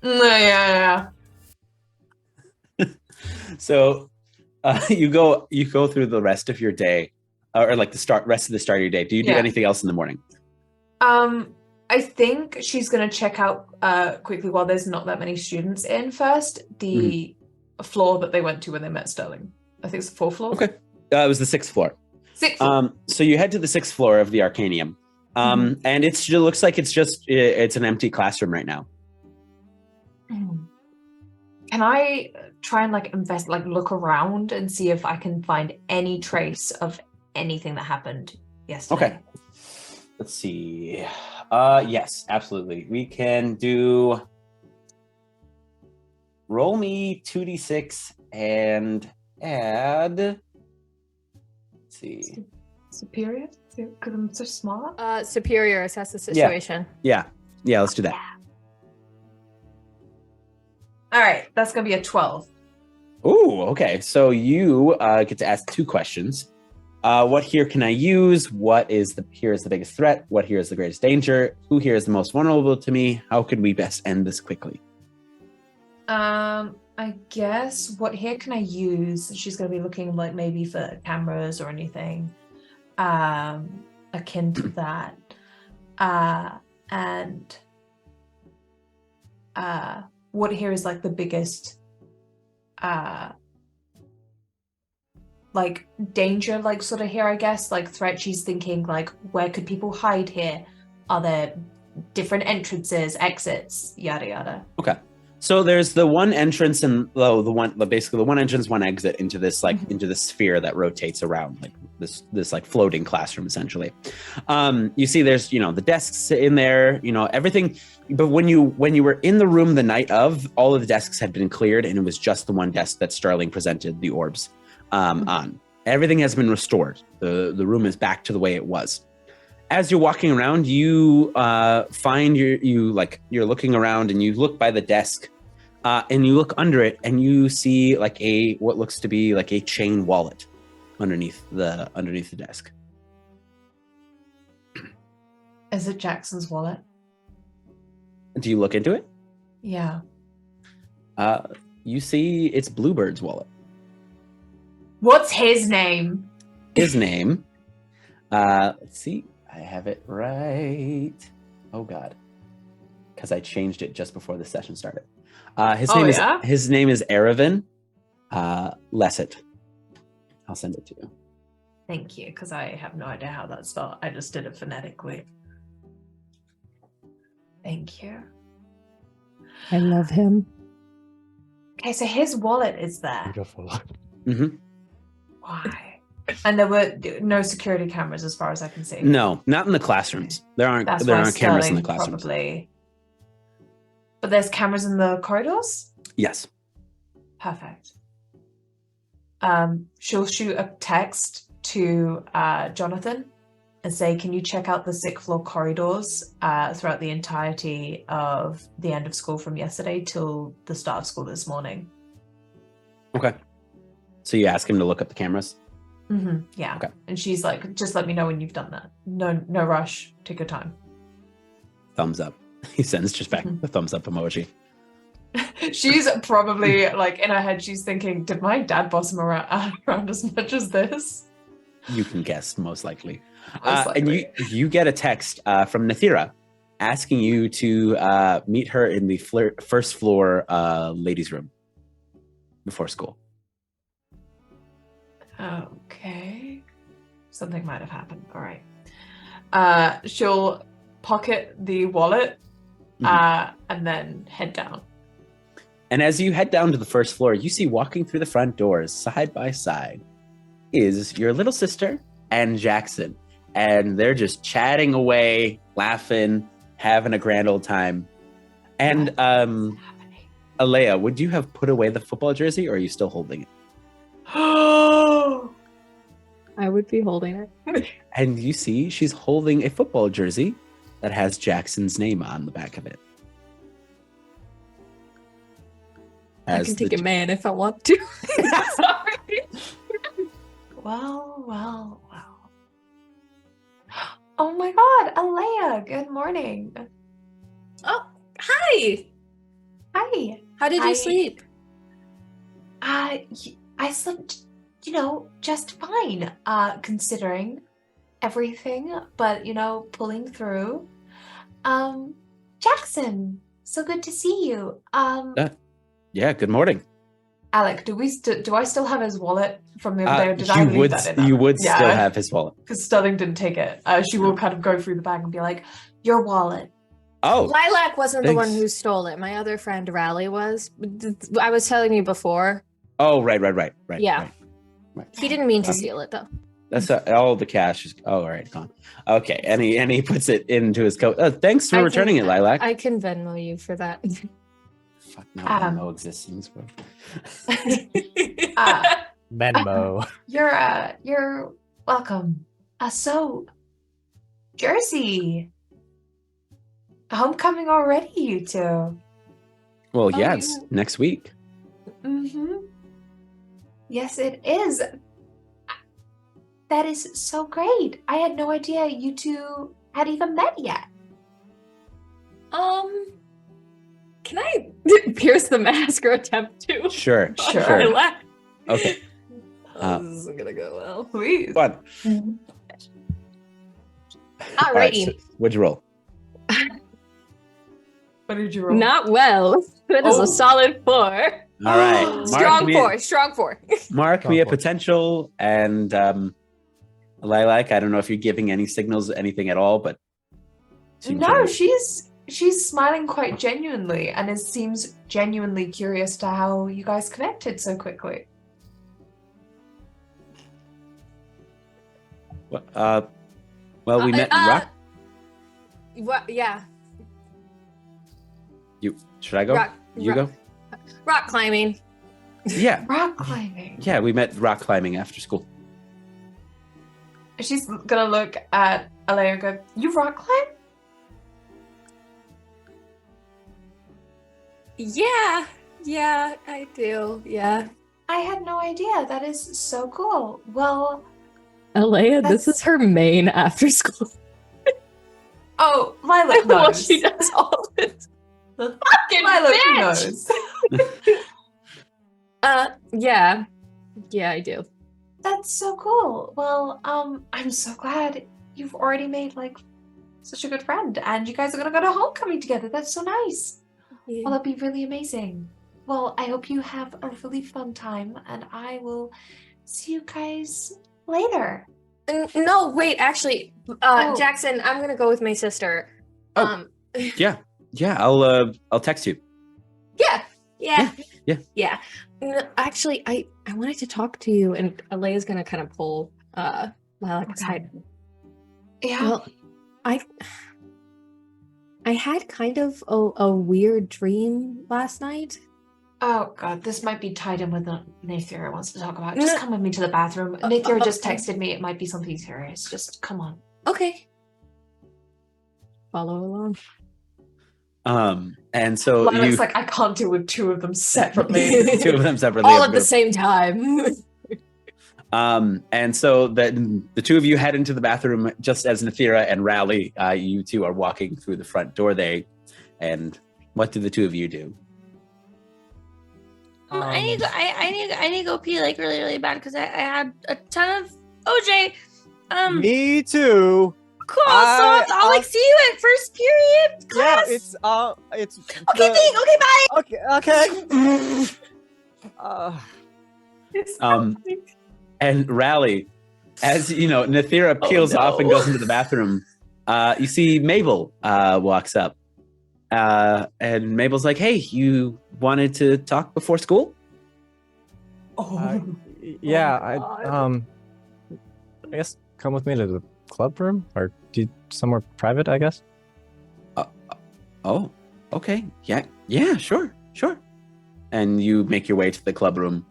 Yeah. So you go through the rest of your day, or like rest of the start of your day. Do you do Yeah. anything else in the morning? I think she's gonna check out quickly while there's not that many students in first the floor that they went to when they met Sterling. I think it's the 4th floor. Okay. It was the 6th floor. 6th floor. So you head to the 6th floor of the Arcanium, and it looks like it's an empty classroom right now. Can I try and look around and see if I can find any trace of anything that happened yesterday? Okay. Let's see. Yes, absolutely. We can do. Roll me 2d6 and add. Let's see. Superior? Because I'm so smart? Superior assess the situation. Yeah, let's do that. All right, that's gonna be a 12. Ooh, okay. So you get to ask 2 questions. What here can I use? Here is the biggest threat? What here is the greatest danger? Who here is the most vulnerable to me? How could we best end this quickly? I guess what here can I use? She's gonna be looking like maybe for cameras or anything akin to that. And what here is like the biggest like danger, like sort of here, I guess, like threat. She's thinking like, where could people hide here? Are there different entrances, exits, yada yada? Okay. So there's the one entrance and basically the one entrance, one exit into this into this sphere that rotates around, like this like floating classroom essentially. You see there's the desks in there, everything. But when you were in the room the night of, all of the desks had been cleared and it was just the one desk that Sterling presented the orbs on. Everything has been restored. The room is back to the way it was. As you're walking around, you find you're looking around and you look by the desk and you look under it and you see like what looks to be like a chain wallet underneath the desk. Is it Jackson's wallet? Do you look into it? Yeah. You see it's Bluebird's wallet. What's his name? His name. Let's see. I have it right. Oh God, because I changed it just before the session started. His name is Aravan Lesset. I'll send it to you. Thank you, because I have no idea how that's spelled. I just did it phonetically. Thank you. I love him. Okay, so his wallet is there. Beautiful. Mm-hmm. Why? And there were no security cameras as far as I can see. No, not in the classrooms. There aren't That's there why aren't cameras in the Sterling classrooms. probably. But there's cameras in the corridors? Yes. Perfect. she'll shoot a text to Jonathan and say, can you check out the 6th floor corridors throughout the entirety of the end of school from yesterday till the start of school this morning? Okay. So you ask him to look up the cameras? Mm-hmm. Yeah. Okay. And she's like, just let me know when you've done that. No rush. Take your time. Thumbs up. He sends just back the thumbs up emoji. She's probably like in her head, she's thinking, did my dad boss him around as much as this? You can guess, most likely. Most And likely. you get a text from Nathira asking you to meet her in the first floor ladies' room before school. Okay. Something might have happened. All right. She'll pocket the wallet and then head down. And as you head down to the first floor, you see walking through the front doors, side by side, is your little sister and Jackson. And they're just chatting away, laughing, having a grand old time. And Alea, would you have put away the football jersey, or are you still holding it? Oh, I would be holding it. And you see she's holding a football jersey that has Jackson's name on the back of it. I can take a man if I want to. Sorry. well. Oh my God, Alea, good morning. Oh, hi. Hi. How did you sleep? I slept, just fine, considering everything, but, pulling through. Jackson, so good to see you. Yeah, good morning. Alec, do I still have his wallet from the other day? Or did I leave that in there? You would still have his wallet. Because Sterling didn't take it. She will kind of go through the bag and be like, your wallet. Oh, Lilac wasn't the one thanks. who stole it. My other friend Raleigh was. I was telling you before. Oh, right. Yeah. Right. He didn't mean to steal it though. That's all the cash is. Oh, all right, gone. Okay, and he puts it into his coat. Thanks for returning it, Lilac. I can Venmo you for that. Fuck no, no existence, bro. Venmo. You're welcome. So, Jersey, homecoming already, you two. Well, yeah, yeah. it's next week. Mm-hmm. Yes, it is. That is so great. I had no idea you two had even met yet. Can I pierce the mask or attempt to? Sure. Lilac? Okay. This isn't gonna go well. Please. Fun. All right, Alrighty. so what'd you roll? What did you roll? Not well. That is Oh. a solid 4. All right, Strong 4. Mark me a Strong 4. potential, and Lilac. I don't know if you're giving any signals, anything at all, but seems No, like- she's smiling quite genuinely, and it seems genuinely curious to how you guys connected so quickly. Well, we met in rock. What? Yeah. Should I go? You go. Rock climbing. Yeah, Rock climbing. yeah. We met rock climbing after school. She's gonna look at Alea and go, "You rock climb?" Yeah, I do. Yeah. I had no idea. That is so cool. Well, Alea, That's- this is her main after school. oh, Lilac Well, knows. she does all this. Fucking Lilac bitch! knows. Yeah, I do. That's so cool. Well, I'm so glad you've already made like such a good friend, and you guys are gonna go to homecoming together. That's so nice. Well, that'd be really amazing. Well, I hope you have a really fun time, and I will see you guys later. No, wait, actually, Oh. Jackson, I'm gonna go with my sister. Oh. Yeah. I'll text you. Yeah. No, actually, I wanted to talk to you, and Alea's gonna kind of pull Lilac aside. Yeah. Well, I had kind of a weird dream last night. Oh god, this might be tied in with what Nathira wants to talk about. Just No. come with me to the bathroom. Nathira just texted me. It might be something serious. Just come on. Okay. Follow along. And so Lennox like, I can't deal with two of them separately. two of them separately. All at the same time. And so the two of you head into the bathroom just as Nathira and Rally, you two are walking through the front door there. And what do the two of you do? I need to go pee like really, really bad because I had a ton of OJ. Me too. Cool. So I'll like see you at first period class. Yeah, it's okay. Okay, bye. Okay. And Rally, as you know, Nathira peels off and goes into the bathroom. You see Mabel walks up, and Mabel's like, "Hey, you wanted to talk before school?" Yeah, I guess come with me to the club room or somewhere private, I guess. Oh, okay. Yeah, sure. And you make your way to the club room.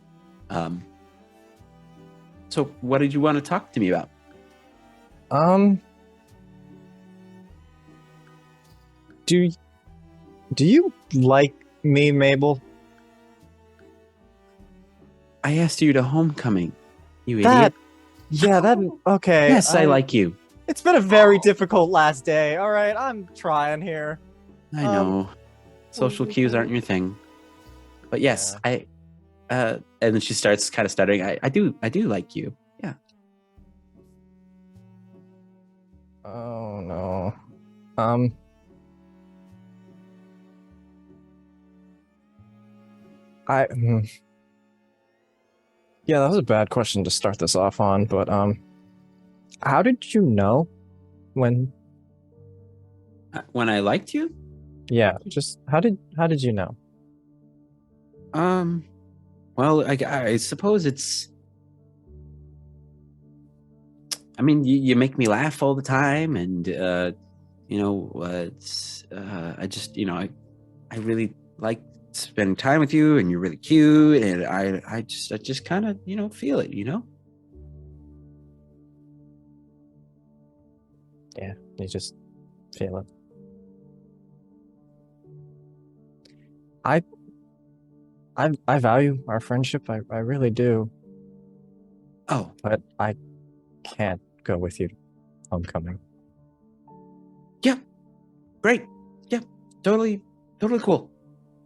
So what did you want to talk to me about? Do you like me, Mabel? I asked you to homecoming, you idiot. Okay. Yes, I like you. It's been a very difficult last day. All right, I'm trying here. I know. Social cues aren't your thing. But yes, Yeah. and then she starts kind of stuttering. I do like you. Yeah. Oh no. Yeah, that was a bad question to start this off on, but how did you know when When I liked you? Yeah, just how did you know? Well, I suppose it's. I mean, you make me laugh all the time, and it's. I just, I really like spending time with you, and you're really cute, and I just kind of, feel it, Yeah, you just feel it. I value our friendship. I really do. Oh, But I can't go with you to homecoming. yeah, great, yeah, totally cool.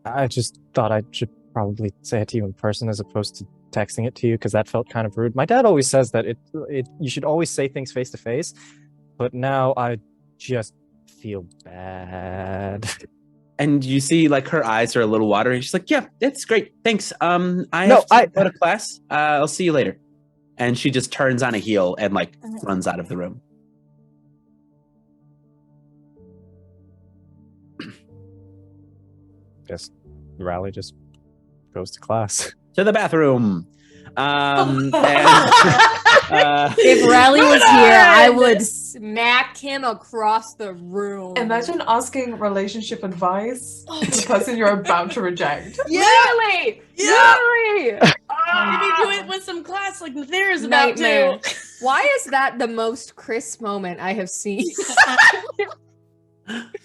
I just thought I should probably say it to you in person as opposed to texting it to you because that felt kind of rude. My dad always says that you should always say things face to face, but now I just feel bad. And you see, like, her eyes are a little watery. She's like, "Yeah, that's great. Thanks. I No, have to go to class. I'll see you later." And she just turns on a heel and like runs out of the room. Just Rally just goes to class. To the bathroom. If Riley was here, I would smack him across the room. Imagine asking relationship advice to the person you're about to reject. Literally! Literally! Maybe do it with some class like Nathira's about Nightmare. to. Why is that the most crisp moment I have seen?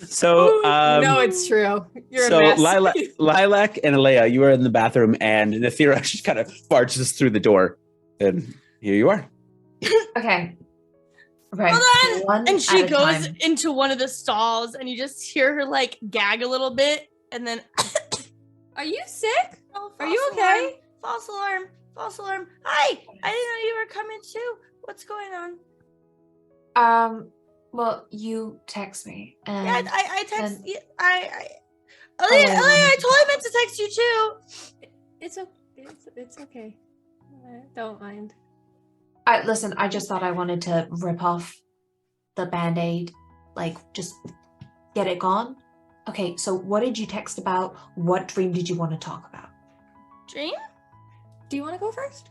So no, it's true. You're so a mess. Lilac and Alea, you are in the bathroom, and Nathira just kind of barges through the door, and here you are. Okay. Right. Hold on. One And she at a goes time. into one of the stalls, and you just hear her like gag a little bit, and then. Are you sick? Oh, Are you false okay? alarm, false alarm. False alarm. Hi. I didn't know you were coming too. What's going on? Well, you text me. And Yeah, I text. then- Yeah, Elliot, I totally meant to text you too. It's okay. Don't mind. Listen, I just thought I wanted to rip off the Band-Aid. Like, just get it gone. Okay, so what did you text about? What dream did you want to talk about? Dream? Do you want to go first?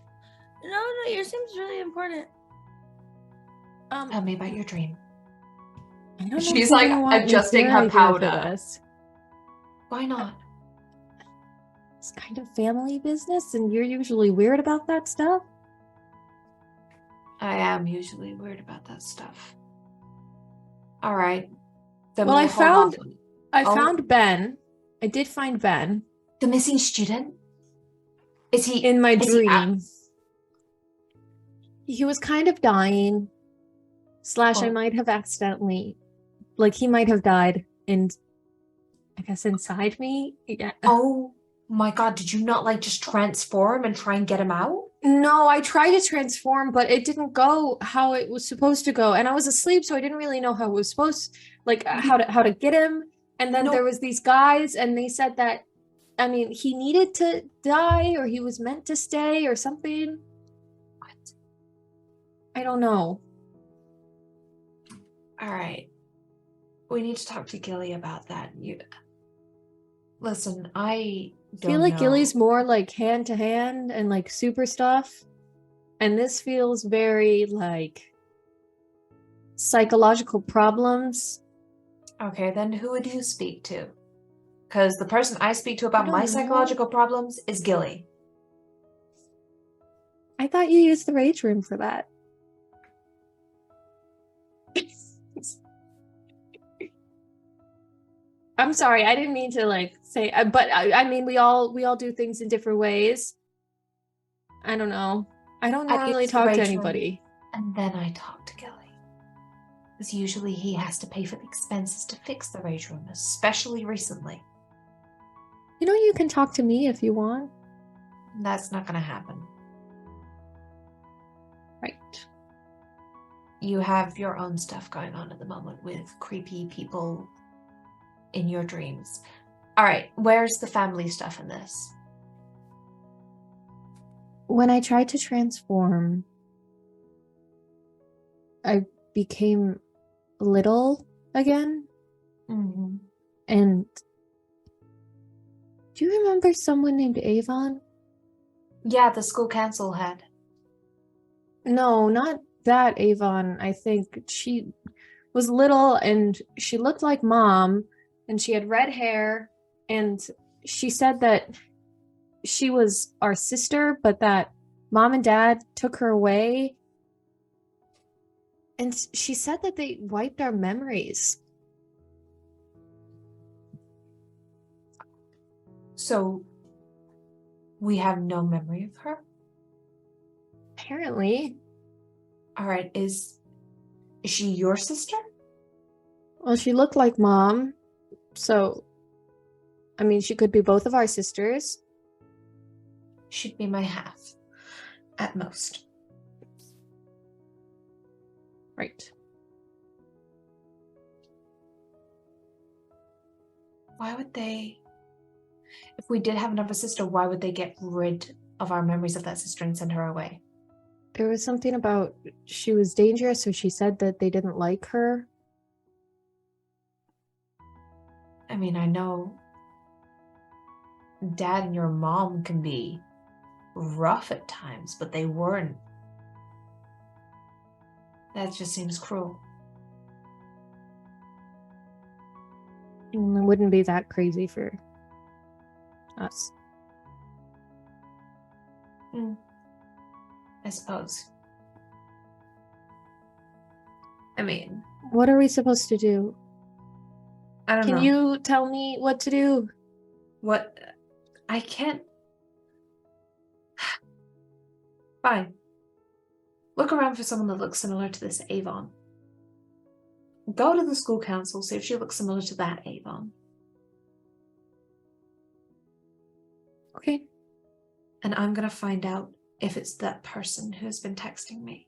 No, yours seems really important. Tell me about your dream. I don't know She's, if like, I want adjusting your her idea for powder. this. Why not? It's kind of family business, and you're usually weird about that stuff. I am usually weird about that stuff. All right. Then Well, we'll I hold found- off on- I Oh. found Ben. I did find Ben the missing student. Is he in my is he out? dream. He was kind of dying. / I Oh. might have accidentally, like, he might have died I guess inside me. Yeah. Oh my god! Did you not like just transform and try and get him out? No, I tried to transform, but it didn't go how it was supposed to go, and I was asleep, so I didn't really know how it was supposed, like, how to get him. And then No. there was these guys, and they said that, I mean, he needed to die, or he was meant to stay, or something. What? I don't know. All right. We need to talk to Gilly about that. Listen, I don't Feel like know. Gilly's more like hand to hand and like super stuff, and this feels very like psychological problems. Okay, then who would you speak to? Because the person I speak to I about don't my know. psychological problems is Gilly. I thought you used the rage room for that. I'm sorry, I didn't mean to like say, but I mean, we all do things in different ways. I don't know. I don't I normally use the talk to rage room. anybody. And then I talk to Gilly. Because usually he has to pay for the expenses to fix the rage room, especially recently. You know, you can talk to me if you want. That's not going to happen. Right. You have your own stuff going on at the moment with creepy people in your dreams. All right, where's the family stuff in this? When I tried to transform, I became little again. Mm-hmm. And do you remember someone named Avon? Yeah, the school council had. No, not that Avon. I think she was little and she looked like mom and she had red hair, and she said that she was our sister, but that mom and dad took her away. And she said that they wiped our memories. So we have no memory of her? Apparently. All right, is she your sister? Well, she looked like mom, so I mean, she could be both of our sisters. She'd be my half, at most. Right. Why would they... If we did have another sister, why would they get rid of our memories of that sister and send her away? There was something about she was dangerous, so she said that they didn't like her. I mean, I know Dad and your mom can be rough at times, but they weren't. That just seems cruel. It wouldn't be that crazy for us. I suppose. I mean, What are we supposed to do? I don't know. Can you tell me what to do? What? I can't. Fine. Look around for someone that looks similar to this Avon. Go to the school council, see if she looks similar to that Avon. Okay. And I'm gonna find out if it's that person who's been texting me.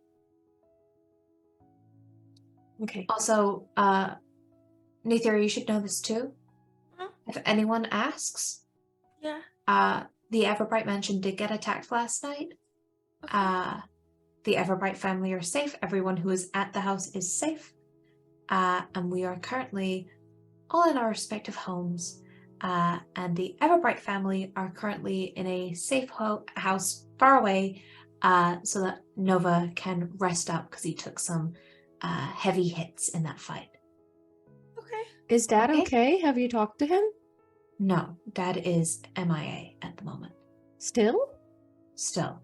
Okay. Also, Neithira, you should know this too. Huh? If anyone asks, Yeah. the Everbright mansion did get attacked last night. Okay. The Everbright family are safe. Everyone who is at the house is safe. And we are currently all in our respective homes. And the Everbright family are currently in a safe house far away, so that Nova can rest up because he took some heavy hits in that fight. Okay. Is Dad Okay. okay? Have you talked to him? No, Dad is MIA at the moment. Still? Still.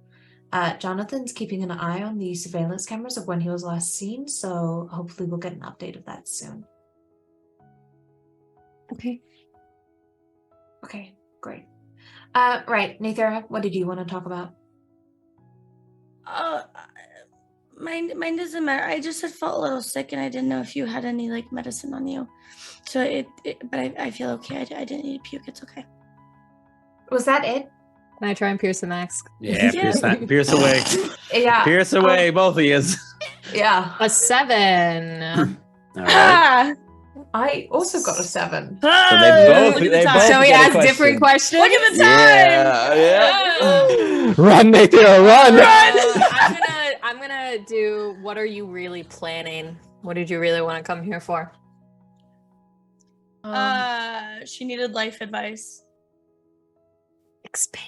Jonathan's keeping an eye on the surveillance cameras of when he was last seen, so hopefully we'll get an update of that soon. Okay. Okay, great. Right, Nathera, what did you want to talk about? Mine doesn't matter. I just had felt a little sick, and I didn't know if you had any like medicine on you. So but I feel okay. I didn't need to puke. It's okay. Was that it? Can I try and pierce the mask? Yeah, pierce away. Yeah. Pierce away, both of you. Yeah. A 7. All right. I also got a 7. So they both Shall we get a ask question. different questions? Look at the time. Yeah. Run, Nathira, run! I'm gonna do. What are you really planning? What did you really want to come here for? She needed life advice. Expand.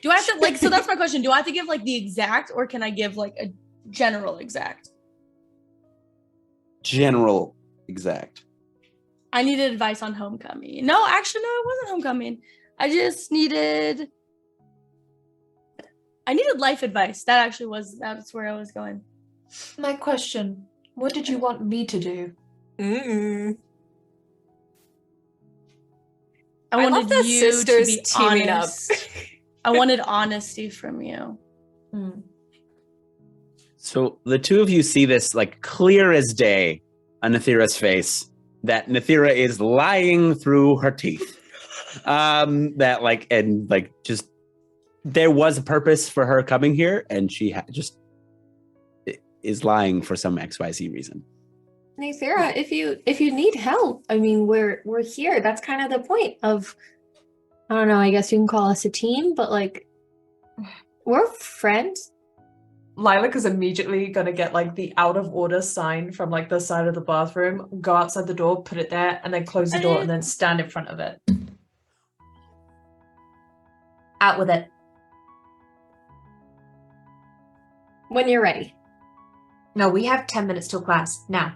Do I have to so that's my question. Do I have to give like the exact, or can I give like a general exact? General exact. I needed advice on homecoming. No, actually, no, it wasn't homecoming. I just needed life advice. That's where I was going. My question, what did you want me to do? I love wanted the you sisters to be teaming honest. I wanted honesty from you. So the two of you see this like clear as day on Nathira's face, that Nathira is lying through her teeth. Just there was a purpose for her coming here, and she just is lying for some XYZ reason. Nathira, if you need help, I mean, we're here. That's kind of the point of. I don't know. I guess you can call us a team, but like, we're friends. Lilac is immediately gonna get like the out of order sign from like the side of the bathroom, go outside the door, put it there, and then close the door and then stand in front of it. Out with it. When you're ready. No, we have 10 minutes till class. Now.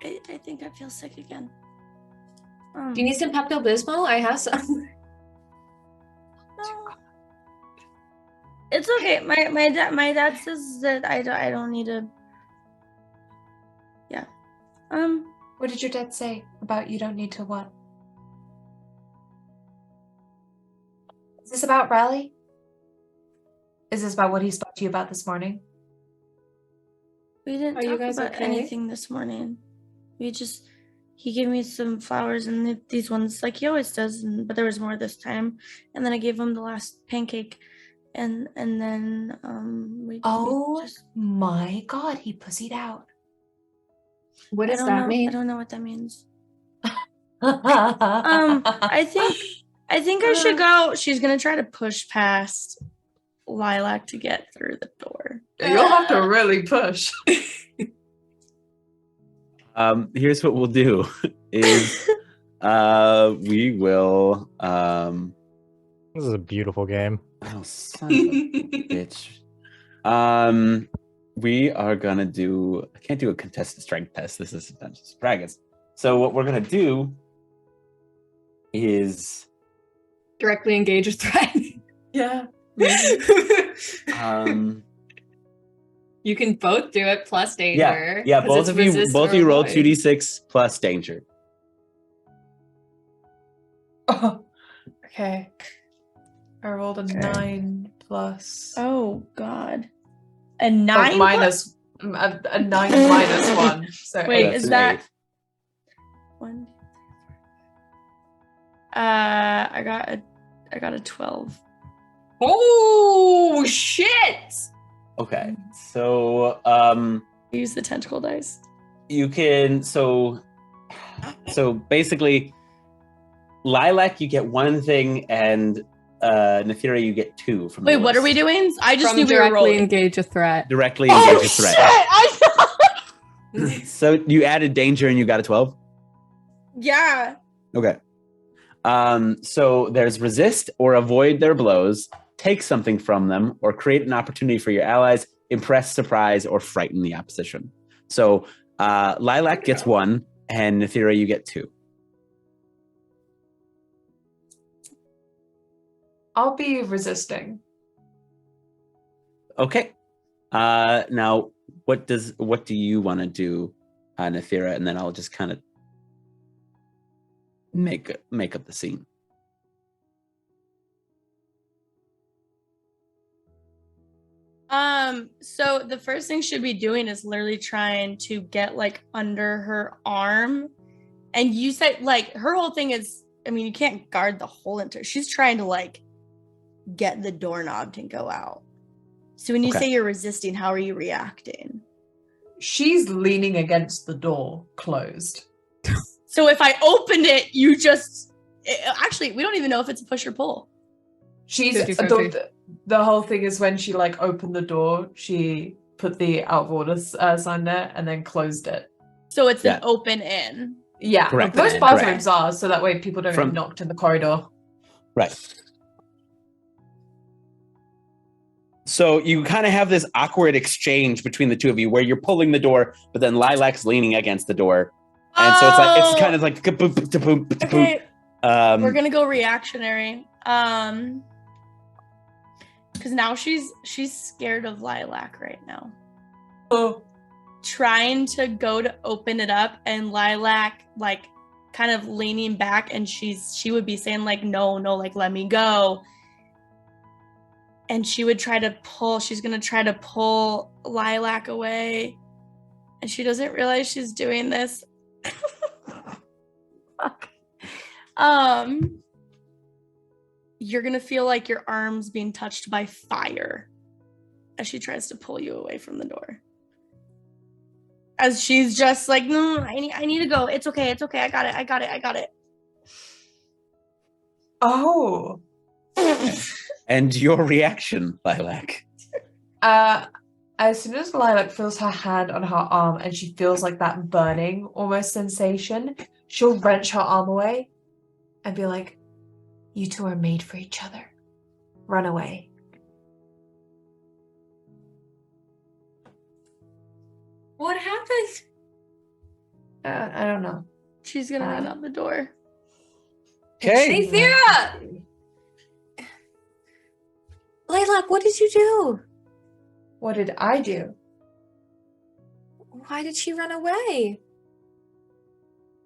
I think I feel sick again. Do you need some Pepto-Bismol? I have some. No. It's okay. My dad says that I don't need to. Yeah. What did your dad say about you don't need to what? Is this about Riley? Is this about what he spoke to you about this morning? We didn't talk about anything this morning. He gave me some flowers and these ones like he always does, but there was more this time. And then I gave him the last pancake, and then my God, he pussied out. What does that mean? I don't know what that means. I think I should go. She's gonna try to push past Lilac to get through the door. You'll have to really push. Here's what we'll do is we will This is a beautiful game. oh son of a bitch. We are gonna do I can't do a contested strength test. This is Dungeons and Dragons. So what we're gonna do is Directly engage a threat. Yeah. You can both do it plus danger. Yeah, both of you roll 2d6 plus danger. Oh, okay. I rolled a 9 plus. Oh God, a 9 a 9 minus 1. So wait, 8. is that 1? I got a 12. Oh shit! Okay, so Use the tentacle dice. you can so basically Lilac you get one thing and Nathira you get 2 from Wait, the what list. are we doing? I just From knew we were directly rolling. engage a threat. Directly engage a Shit! threat. So you added danger and you got a 12? Yeah. Okay. So there's resist or avoid their blows, take something from them, or create an opportunity for your allies, impress, surprise, or frighten the opposition. So Lilac gets 1, and Nathira, you get 2. I'll be resisting. Okay. Now, what do you want to do, Nethira? And then I'll just kind of make up the scene. So the first thing she'd be doing is literally trying to get like under her arm. And you said like her whole thing is, I mean, you can't guard the whole entire. She's trying to like get the doorknob to go out. So when you say you're resisting, how are you reacting? She's leaning against the door, closed. So if I open it, you just actually we don't even know if it's a push or pull. She's 50-50. The whole thing is when she like opened the door, she put the out of order sign there and then closed it. So it's an open in. Yeah, Correct. most bathrooms are, so that way people don't get knocked in the corridor. Right. So you kind of have this awkward exchange between the two of you where you're pulling the door, but then Lilac's leaning against the door. And so it's kind of like ka-boom. Okay. We're gonna go reactionary. Because now she's scared of Lilac right now. Oh. Trying to go to open it up, and Lilac like kind of leaning back, and she would be saying like no, like let me go. And she would try to pull. She's gonna try to pull Lilac away, and she doesn't realize she's doing this. Fuck. You're gonna feel like your arm's being touched by fire as she tries to pull you away from the door. As she's just like, no, I need to go. It's okay. I got it. Oh. And your reaction, Lilac? As soon as Lilac feels her hand on her arm and she feels like that burning almost sensation, she'll wrench her arm away and be like, you two are made for each other. Run away. What happened? I don't know. She's gonna run out the door. Okay. Nethira! Lilac, what did you do? What did I do? Why did she run away?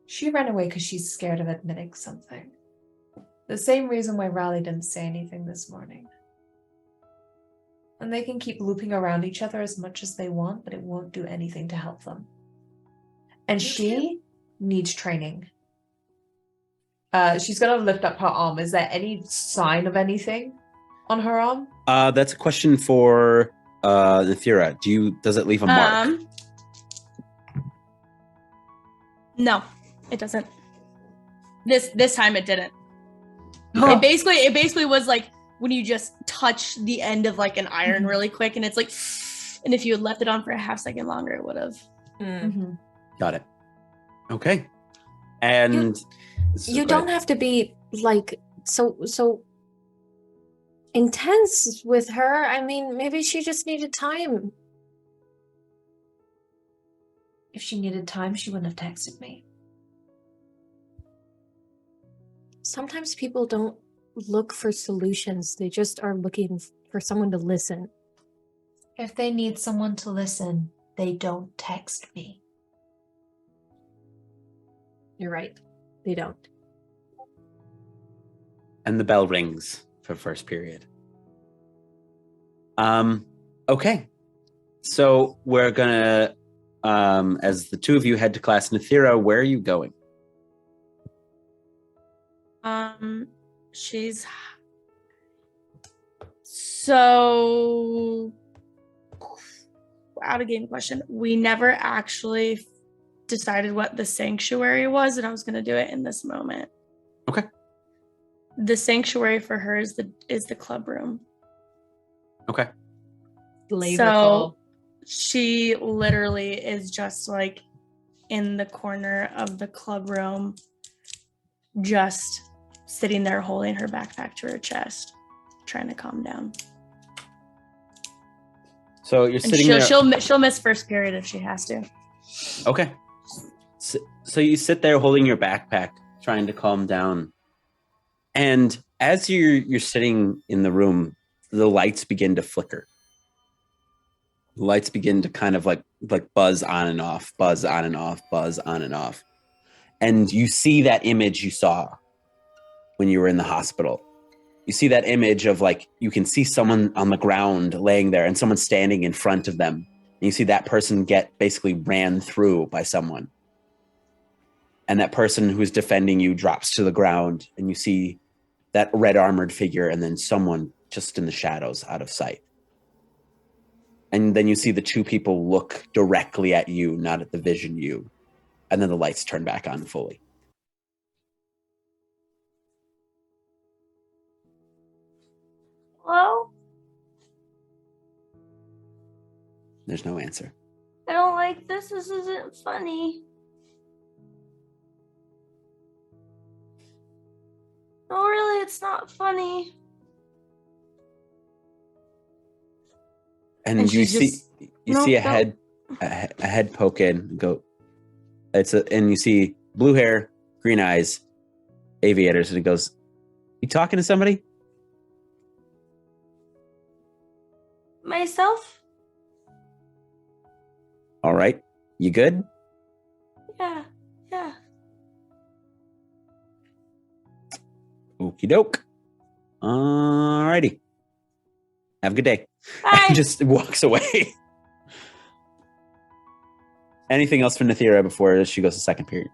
She ran away because she's scared of admitting something. The same reason why Riley didn't say anything this morning. And they can keep looping around each other as much as they want, but it won't do anything to help them. And she needs training. She's going to lift up her arm. Is there any sign of anything on her arm? That's a question for Nethira. Does it leave a mark? No, it doesn't. This time it didn't. It basically was like when you just touch the end of like an iron really quick, and it's like, and if you had left it on for a half second longer, it would have. Mm-hmm. Got it. Okay. And you don't have to be like so intense with her. I mean, maybe she just needed time. If she needed time, she wouldn't have texted me. Sometimes people don't look for solutions. They just are looking for someone to listen. If they need someone to listen, they don't text me. You're right. They don't. And the bell rings for first period. Okay. So we're gonna, as the two of you head to class, Nethira, where are you going? She's so out of game question. We never actually decided what the sanctuary was, and I was going to do it in this moment. Okay. The sanctuary for her is the club room. Okay. So she literally is just like in the corner of the club room, just sitting there holding her backpack to her chest, trying to calm down. So you're sitting there. She'll miss first period if she has to. Okay. So you sit there holding your backpack, trying to calm down. And as you're sitting in the room, the lights begin to flicker. The lights begin to kind of like buzz on and off, buzz on and off, buzz on and off. And you see that image you saw when you were in the hospital. You see that image of like, you can see someone on the ground laying there and someone standing in front of them. And you see that person get basically ran through by someone. And that person who's defending you drops to the ground, and you see that red armored figure and then someone just in the shadows out of sight. And then you see the two people look directly at you, not at the vision you. And then the lights turn back on fully. Hello? There's no answer. I don't like this. This isn't funny. No, really, it's not funny. And you see a head poke in and go. And you see blue hair, green eyes, aviators, and it goes, "You talking to somebody?" Myself? All right. You good? Yeah. Okie doke. Alrighty. Have a good day. Bye. And just walks away. Anything else for Nathira before she goes to second period?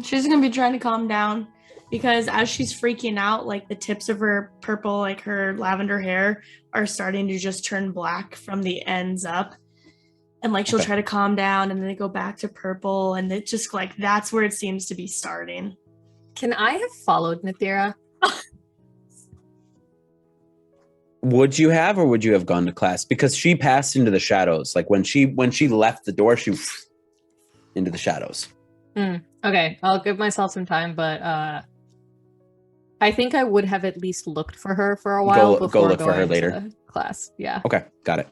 She's gonna be trying to calm down, because as she's freaking out, like the tips of her purple, like her lavender hair, are starting to just turn black from the ends up. And like she'll try to calm down, and then they go back to purple, and it just like that's where it seems to be starting. Can I have followed Nathira? Would you have, or would you have gone to class? Because she passed into the shadows. Like when she left the door, she into the shadows. Okay, I'll give myself some time, but I think I would have at least looked for her for a while before look for her going later. to class. Yeah. Okay, got it.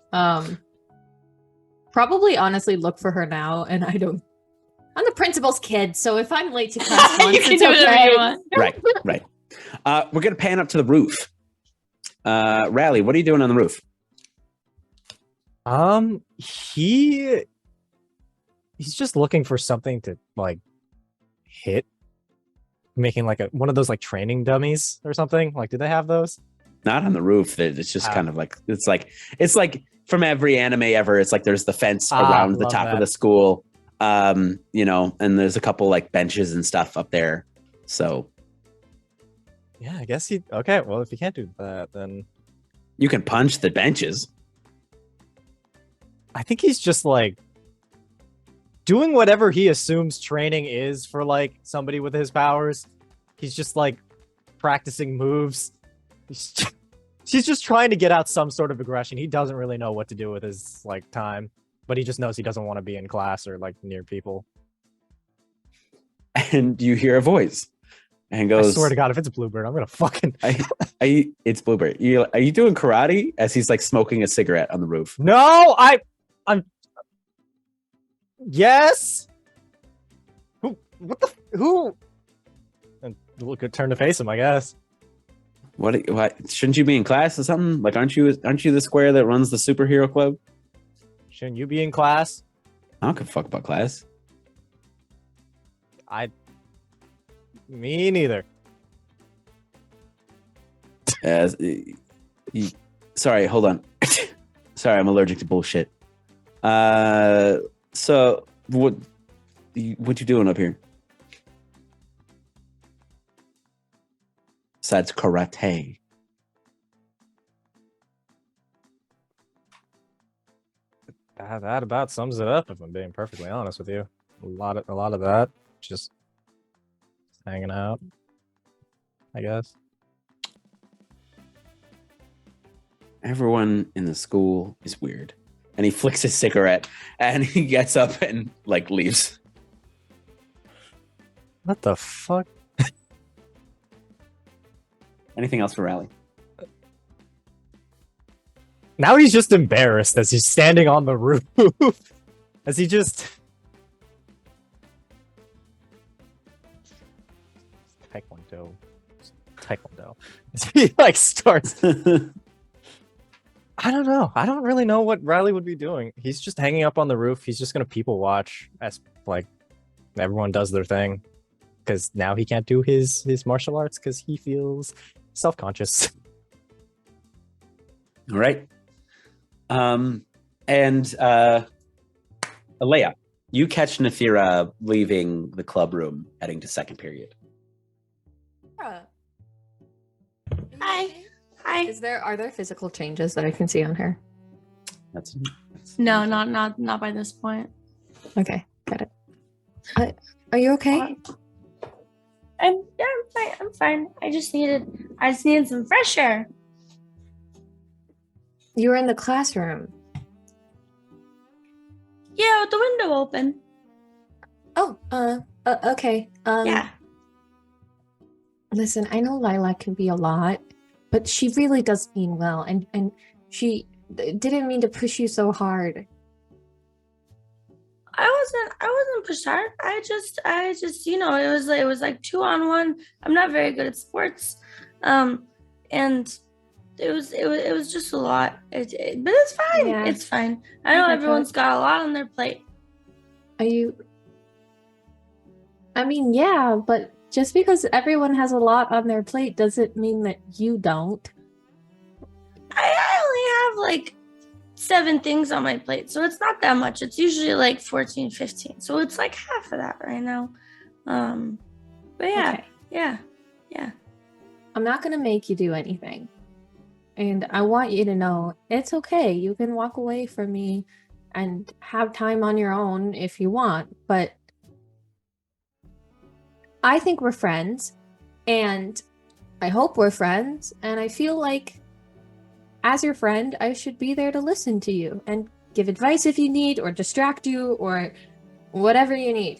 Probably honestly look for her now, and I'm the principal's kid, so if I'm late to class once, you can it's do whatever okay. you want. Right. We're gonna pan up to the roof. Rally, what are you doing on the roof? He's just looking for something to like hit, making like one of those like training dummies or something. Like, do they have those? Not on the roof. It's just kind of like it's like from every anime ever. It's like there's the fence around the top of the school, and there's a couple like benches and stuff up there. So yeah, I guess okay. Well, if you can't do that, then you can punch the benches. I think he's just like doing whatever he assumes training is for like somebody with his powers. He's just like practicing moves. She's just trying to get out some sort of aggression. He doesn't really know what to do with his like time, but he just knows he doesn't want to be in class or like near people. And you hear a voice and goes, I swear to God, if it's Bluebird, I'm gonna fucking. It's Bluebird. Are you doing karate? As he's like smoking a cigarette on the roof. No, I'm. Yes. Who? And look, good turn to face him, I guess. What? Shouldn't you be in class or something? Like, aren't you the square that runs the superhero club? Shouldn't you be in class? I don't give a fuck about class. Me neither. Sorry, hold on. Sorry, I'm allergic to bullshit. So what you doing up here? Besides karate. That about sums it up, if I'm being perfectly honest with you. A lot of that, just hanging out, I guess. Everyone in the school is weird. And he flicks his cigarette and he gets up and like leaves. What the fuck? Anything else for Rally? Now he's just embarrassed as he's standing on the roof. As he just Taekwondo. He like starts. I don't know. I don't really know what Riley would be doing. He's just hanging up on the roof. He's just gonna people watch as like everyone does their thing. Because now he can't do his martial arts because he feels self-conscious. All right. And Alea, you catch Nathira leaving the club room, heading to second period. Sarah, Hi. Hi. Are there physical changes that I can see on her? That's No, not by this point. Okay, got it. Are you okay? I'm fine. I'm fine. I just needed some fresh air. You were in the classroom. Yeah, with the window open. Oh, okay. Yeah. Listen, I know Lilac can be a lot, but she really does mean well, and she didn't mean to push you so hard. I wasn't pushed hard. I just it was like 2-on-1. I'm not very good at sports. And it was just a lot. But it's fine. Yeah. It's fine. I know everyone's got a lot on their plate. Are you? I mean, yeah, but just because everyone has a lot on their plate doesn't mean that you don't. I only have like 7 things on my plate, so it's not that much. It's usually like 14, 15. So it's like half of that right now. But yeah, Okay. yeah. I'm not gonna make you do anything. And I want you to know it's okay. You can walk away from me and have time on your own if you want, but I think we're friends, and I hope we're friends, and I feel like as your friend, I should be there to listen to you and give advice if you need, or distract you, or whatever you need.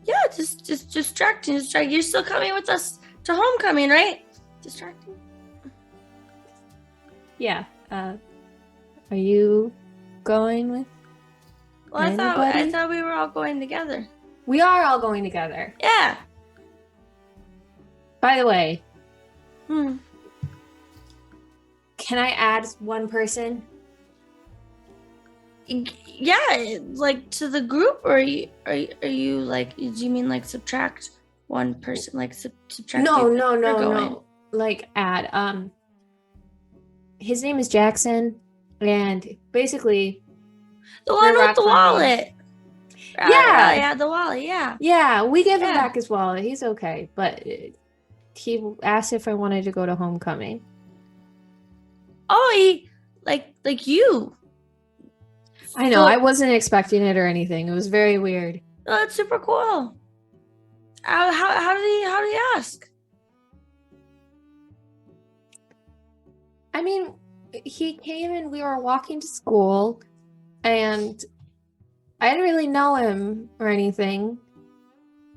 Yeah, just distracting. You're still coming with us to homecoming, right? Distracting. Yeah. Are you going with Well, I anybody? thought we were all going together. We are all going together. Yeah. By the way, Hmm. can I add one person? Yeah, like to the group, or are you like? Do you mean like subtract one person, like subtract? No, people no, that are no, going? no. Like add. His name is Jackson, and basically, The one We're with the rock climbing. wallet. Yeah. The wallet. Yeah. yeah, we gave him Yeah. back his wallet. He's okay, but he asked if I wanted to go to homecoming. Oh, he like you. I know, Well- I wasn't expecting it or anything. It was very weird. Oh, that's super cool. How did he ask? I mean, he came and we were walking to school, and I didn't really know him or anything.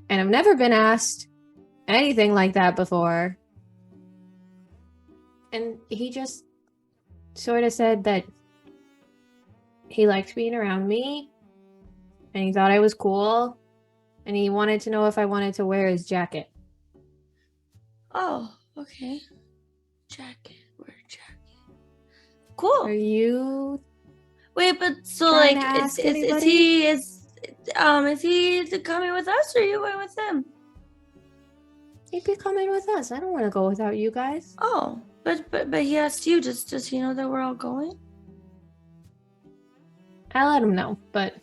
And I've never been asked anything like that before. And he just sort of said that he liked being around me, and he thought I was cool, and he wanted to know if I wanted to wear his jacket. Oh, okay. Jacket. Wear a jacket. Cool. Are you? Wait, but so trying like, to ask is anybody? he coming with us, or are you going with him? He'd be coming with us. I don't want to go without you guys. Oh, but he asked you. Does he know that we're all going? I let him know, but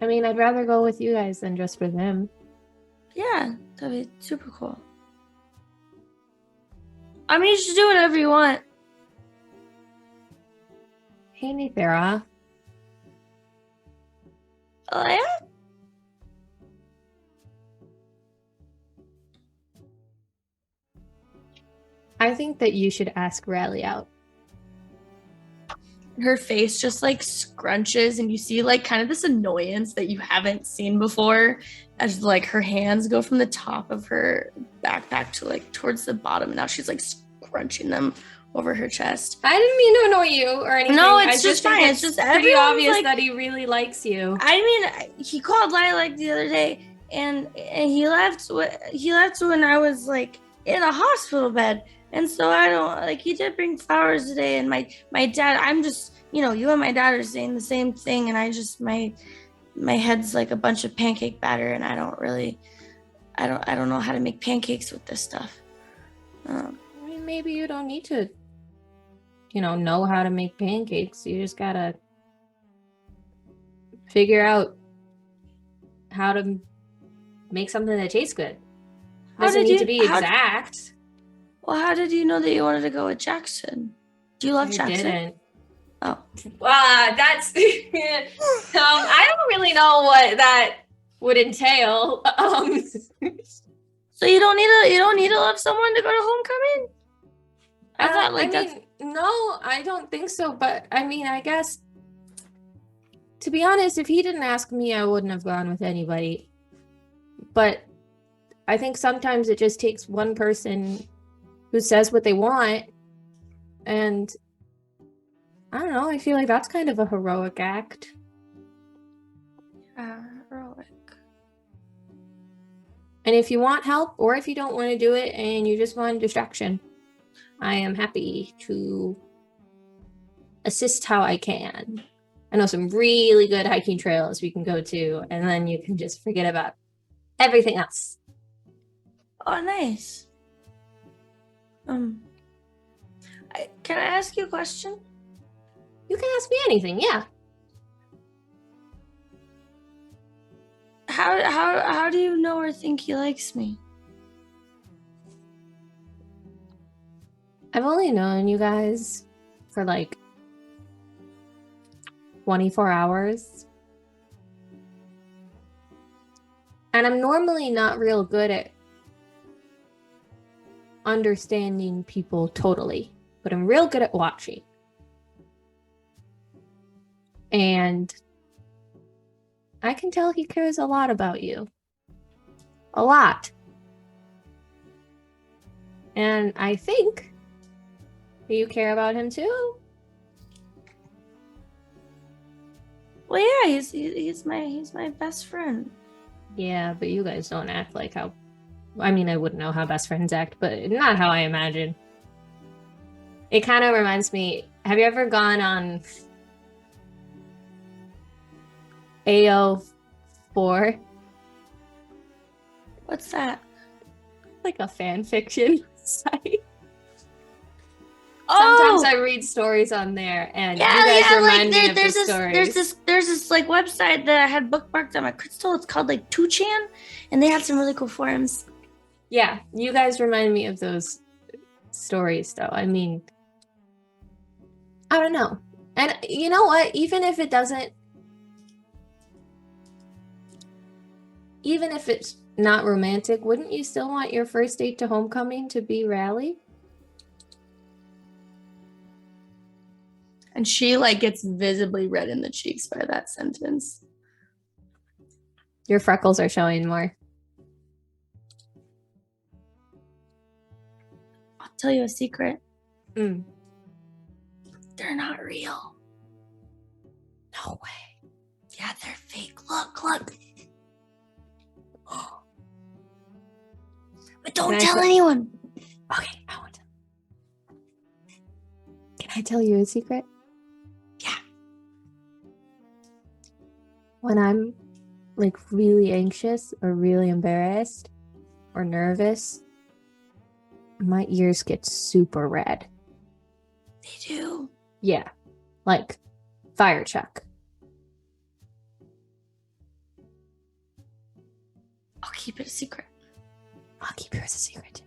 I mean, I'd rather go with you guys than just with him. Yeah, that'd be super cool. I mean, you should do whatever you want. Hey, Nithera. Oh yeah. I think that you should ask Riley out. Her face just like scrunches, and you see like kind of this annoyance that you haven't seen before, as like her hands go from the top of her backpack to like towards the bottom, and now she's like scrunching them over her chest. I didn't mean to annoy you or anything. No, I it's just think fine. It's just pretty everyone's obvious like- that he really likes you. I mean, he called Lilac the other day, and he left when I was like in a hospital bed, and so I don't like. He did bring flowers today, and my dad. I'm just, you and my dad are saying the same thing, and I just my head's like a bunch of pancake batter, and I don't know how to make pancakes with this stuff. I mean, maybe you don't need to, know how to make pancakes. You just gotta figure out how to make something that tastes good. Doesn't need to be exact. Well, how did you know that you wanted to go with Jackson? Do you love Jackson? Didn't. Oh. That's I don't really know what that would entail. So you don't need to love someone to go to homecoming? I thought no, I don't think so. But I mean, I guess, to be honest, if he didn't ask me, I wouldn't have gone with anybody. But I think sometimes it just takes one person who says what they want, and I don't know, I feel like that's kind of a heroic act. Heroic. And if you want help, or if you don't want to do it and you just want a distraction, I am happy to assist how I can. I know some really good hiking trails we can go to, and then you can just forget about everything else. Oh, nice. Can I ask you a question? You can ask me anything, yeah. How do you know or think he likes me? I've only known you guys for like 24 hours. And I'm normally not real good at understanding people totally, but I'm real good at watching. And I can tell he cares a lot about you. A lot. And I think you care about him too. Well, yeah, he's my best friend. Yeah, but you guys don't act like how... I mean, I wouldn't know how best friends act, but not how I imagine. It kind of reminds me... Have you ever gone on AO4? What's that? Like a fan fiction site. Sometimes I read stories on there, and you guys remind me of the stories. There's this like website that I had bookmarked on my crystal. It's called like 2chan, and they have some really cool forums. Yeah, you guys remind me of those stories, though. I mean, I don't know. And you know what? Even if it's not romantic, wouldn't you still want your first date to homecoming to be Rally? And she like gets visibly red in the cheeks by that sentence. Your freckles are showing more. I'll tell you a secret. Mm. They're not real. No way. Yeah, they're fake. Look. But don't tell anyone. Okay, I won't. Can I tell you a secret? Yeah. When I'm like really anxious or really embarrassed or nervous, my ears get super red. They do. Yeah, like fire truck. I'll keep it a secret. I'll keep yours a secret.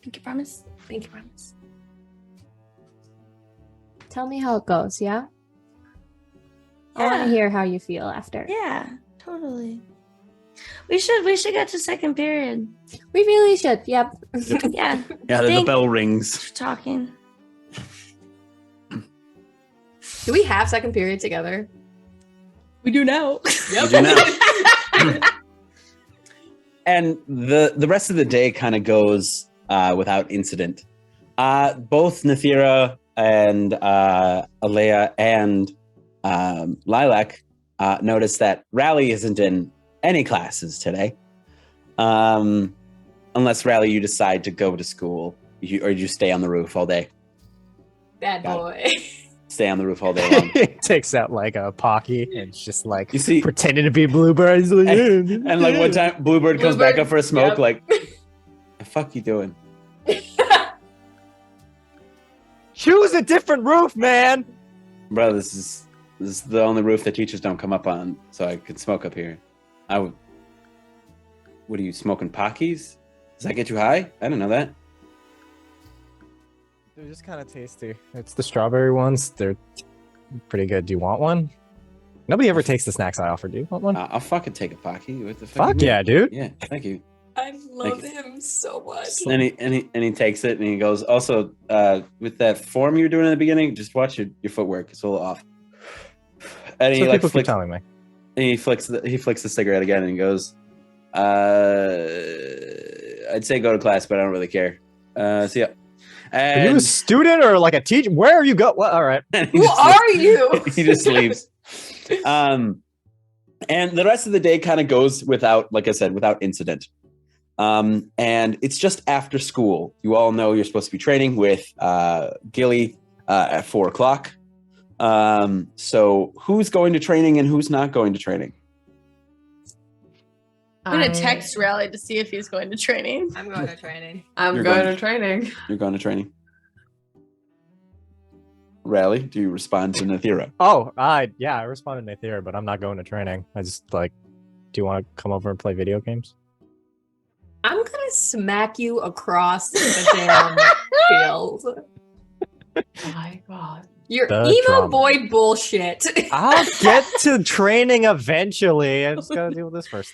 Pinky promise. Pinky promise. Tell me how it goes, yeah? I want to hear how you feel after. Yeah, totally. We should get to second period. We really should, yep. Yeah. Yeah, the bell rings. For talking. Do we have second period together? We do now. Yep. We do now. And the rest of the day kind of goes without incident. Both Nathira and Alea and Lilac notice that Rally isn't in any classes today. Unless Rally, you decide to go to school, or you stay on the roof all day. Bad Got boy. Stay on the roof all day long. He takes out like a Pocky and it's just like You see, pretending to be Bluebird. He's like, and like one time, Bluebird comes back up for a smoke. Yep. Like, the fuck you doing? choose a different roof, man. Bro, this is the only roof that teachers don't come up on, so I could smoke up here. What are you smoking? Pockies? Does that get you high? I didn't know that. They're just kind of tasty. It's the strawberry ones. They're pretty good. Do you want one? Nobody ever takes the snacks I offer. Do you want one? I'll fucking take a Pocky. What the fuck? Fuck you yeah, dude. mean? Yeah, thank you. I love him so much. And he takes it and he goes, also, with that form you were doing in the beginning, just watch your footwork. It's a little off. And he So like people keep flicks, telling me. and he flicks the cigarette again and he goes, I'd say go to class, but I don't really care. See ya. Are you And, a student or like a teacher? Where are you go? Well, all right. and he Who just are you? he just leaves. And the rest of the day kind of goes without, like I said, without incident. And it's just after school. You all know you're supposed to be training with Gilly at 4:00. So who's going to training and who's not going to training? I'm gonna text Rally to see if he's going to training. I'm going to training. I'm You're going going- to training. You're going to training. Rally, do you respond to Nathira? Oh, yeah, I responded to Nathira, but I'm not going to training. I just like, do you want to come over and play video games? I'm gonna smack you across the damn field. My God. Your The emo drama. boy bullshit. I'll get to training eventually. I just gotta deal with this first.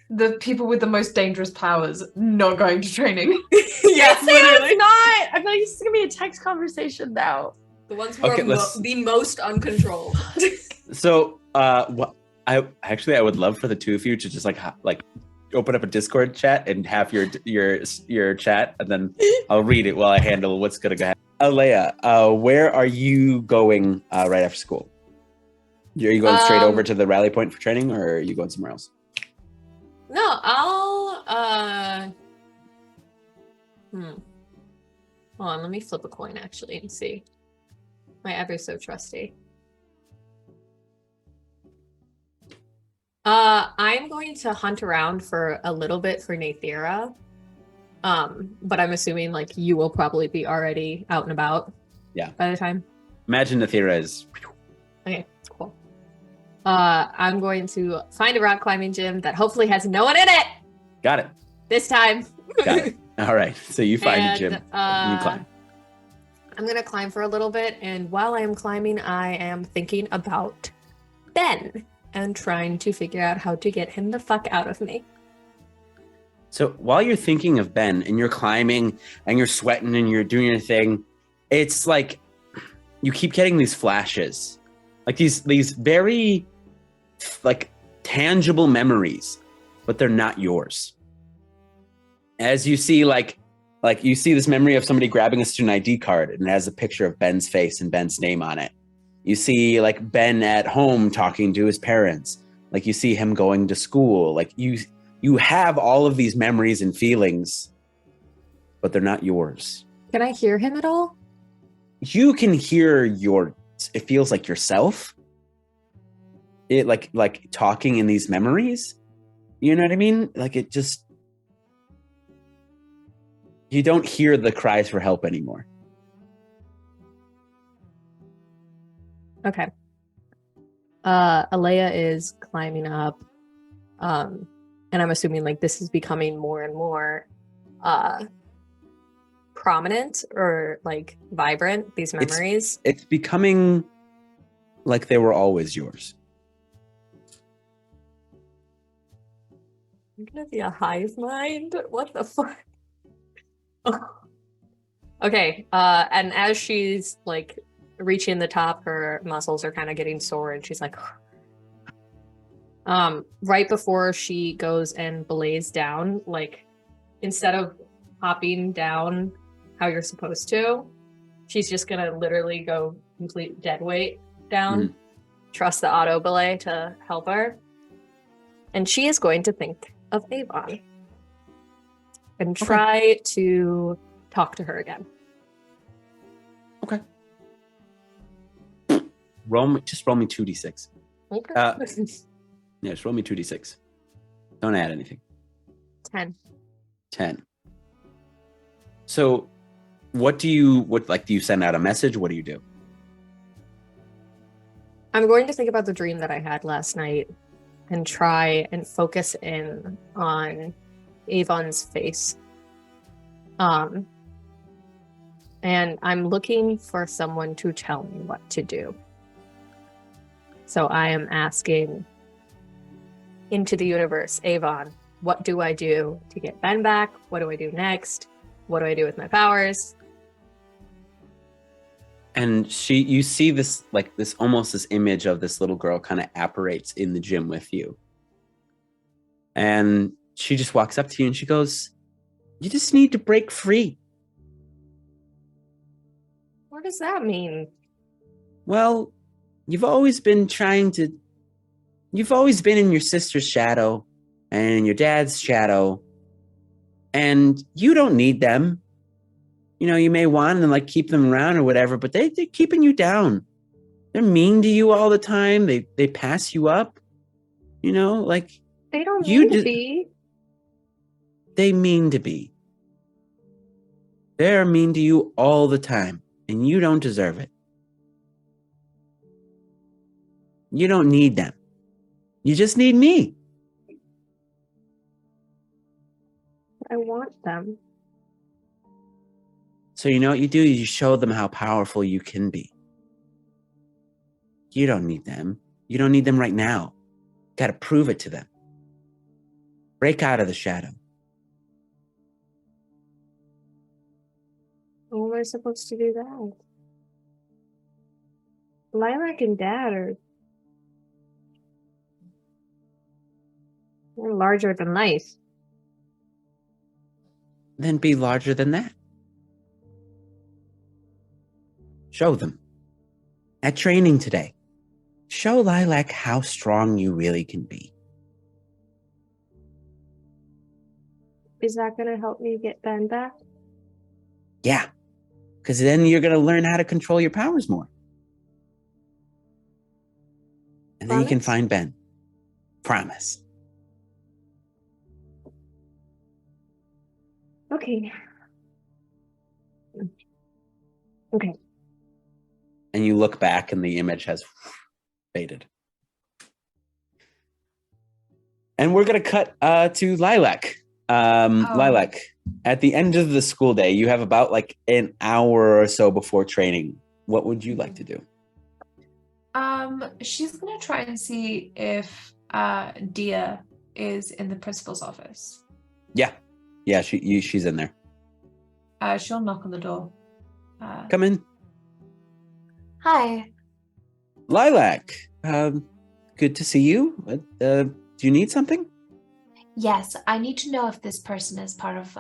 The people with the most dangerous powers not going to training. Yeah, Say literally. it's not. I feel like this is gonna be a text conversation now. The ones who Okay, are let's- the most uncontrolled. So, I would love for the two of you to just like open up a Discord chat and have your chat, and then I'll read it while I handle what's gonna go. Alea, where are you going right after school? Are you going straight over to the rally point for training, or are you going somewhere else? No, I'll Hold on, let me flip a coin actually and see. My ever so trusty. I'm going to hunt around for a little bit for Nathira. But I'm assuming like you will probably be already out and about. Yeah. By the time. Imagine Nathira is. Okay, cool. I'm going to find a rock climbing gym that hopefully has no one in it Got it. this time. Got it. All right. So you find a gym. And you climb. I'm gonna climb for a little bit, and while I am climbing, I am thinking about Ben and trying to figure out how to get him the fuck out of me. So while you're thinking of Ben and you're climbing and you're sweating and you're doing your thing, it's like you keep getting these flashes, like these very like tangible memories, but they're not yours. As you see, like you see this memory of somebody grabbing a student ID card and it has a picture of Ben's face and Ben's name on it. You see like Ben at home talking to his parents. Like you see him going to school. Like you have all of these memories and feelings, but they're not yours. Can I hear him at all? You can hear it feels like yourself. It like talking in these memories. You know what I mean? Like it just, you don't hear the cries for help anymore. Okay. Alea is climbing up. And I'm assuming like this is becoming more and more prominent or like vibrant, these memories. It's becoming like they were always yours. I'm gonna be a hive mind. What the fuck? Okay. And as she's like reaching the top, her muscles are kind of getting sore, and she's like, right before she goes and belays down, like instead of hopping down how you're supposed to, she's just gonna literally go complete dead weight down. Trust the auto belay to help her, and she is going to think of Avon. and try to talk to her again. Okay. Just roll me 2d6. Okay. Yeah, just roll me 2d6. Don't add anything. 10. 10. So do you send out a message? What do you do? I'm going to think about the dream that I had last night and try and focus in on Avon's face. And I'm looking for someone to tell me what to do. So I am asking into the universe, Avon, what do I do to get Ben back? What do I do next? What do I do with my powers? And you see this almost this image of this little girl kind of apparates in the gym with you. And she just walks up to you and she goes, "You just need to break free." What does that mean? Well, you've always been in your sister's shadow and your dad's shadow, and you don't need them. You may want to keep them around or whatever, but they're keeping you down. They're mean to you all the time. They pass you up. They don't you mean to be. They mean to be. They're mean to you all the time, and you don't deserve it. You don't need them. You just need me. I want them. So you know what you do? You show them how powerful you can be. You don't need them. You don't need them right now. Got to prove it to them. Break out of the shadow. How am I supposed to do that? Lilac and Dad are they're larger than life. Then be larger than that. Show them. At training today, show Lilac how strong you really can be. Is that going to help me get Ben back? Yeah, because then you're going to learn how to control your powers more. And then you can find Ben. Promise. Okay. Okay. And you look back and the image has faded. And we're going to cut to Lilac. Lilac, at the end of the school day, you have about an hour or so before training. What would you like to do? She's gonna try and see if Dia is in the principal's office. Yeah, she's in there. She'll knock on the door. Come in. Hi. Lilac, good to see you. Do you need something? Yes, I need to know if this person is part of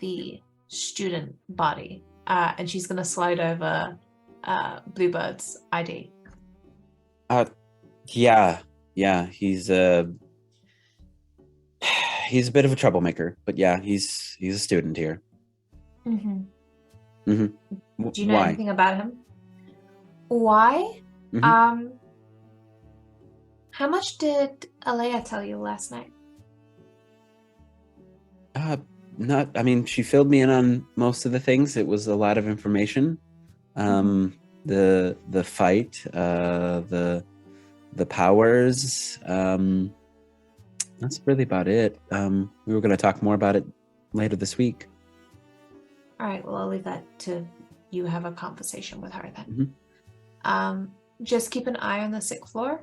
the student body. And she's gonna slide over Bluebird's ID. Yeah. He's a bit of a troublemaker, but yeah, he's a student here. Mm-hmm. Mm-hmm. Do you know anything about him? Why? Mm-hmm. How much did Alea tell you last night? She filled me in on most of the things. It was a lot of information. The fight, the powers. That's really about it. We were going to talk more about it later this week. All right, well, I'll leave that to you have a conversation with her then. Just keep an eye on the sick floor.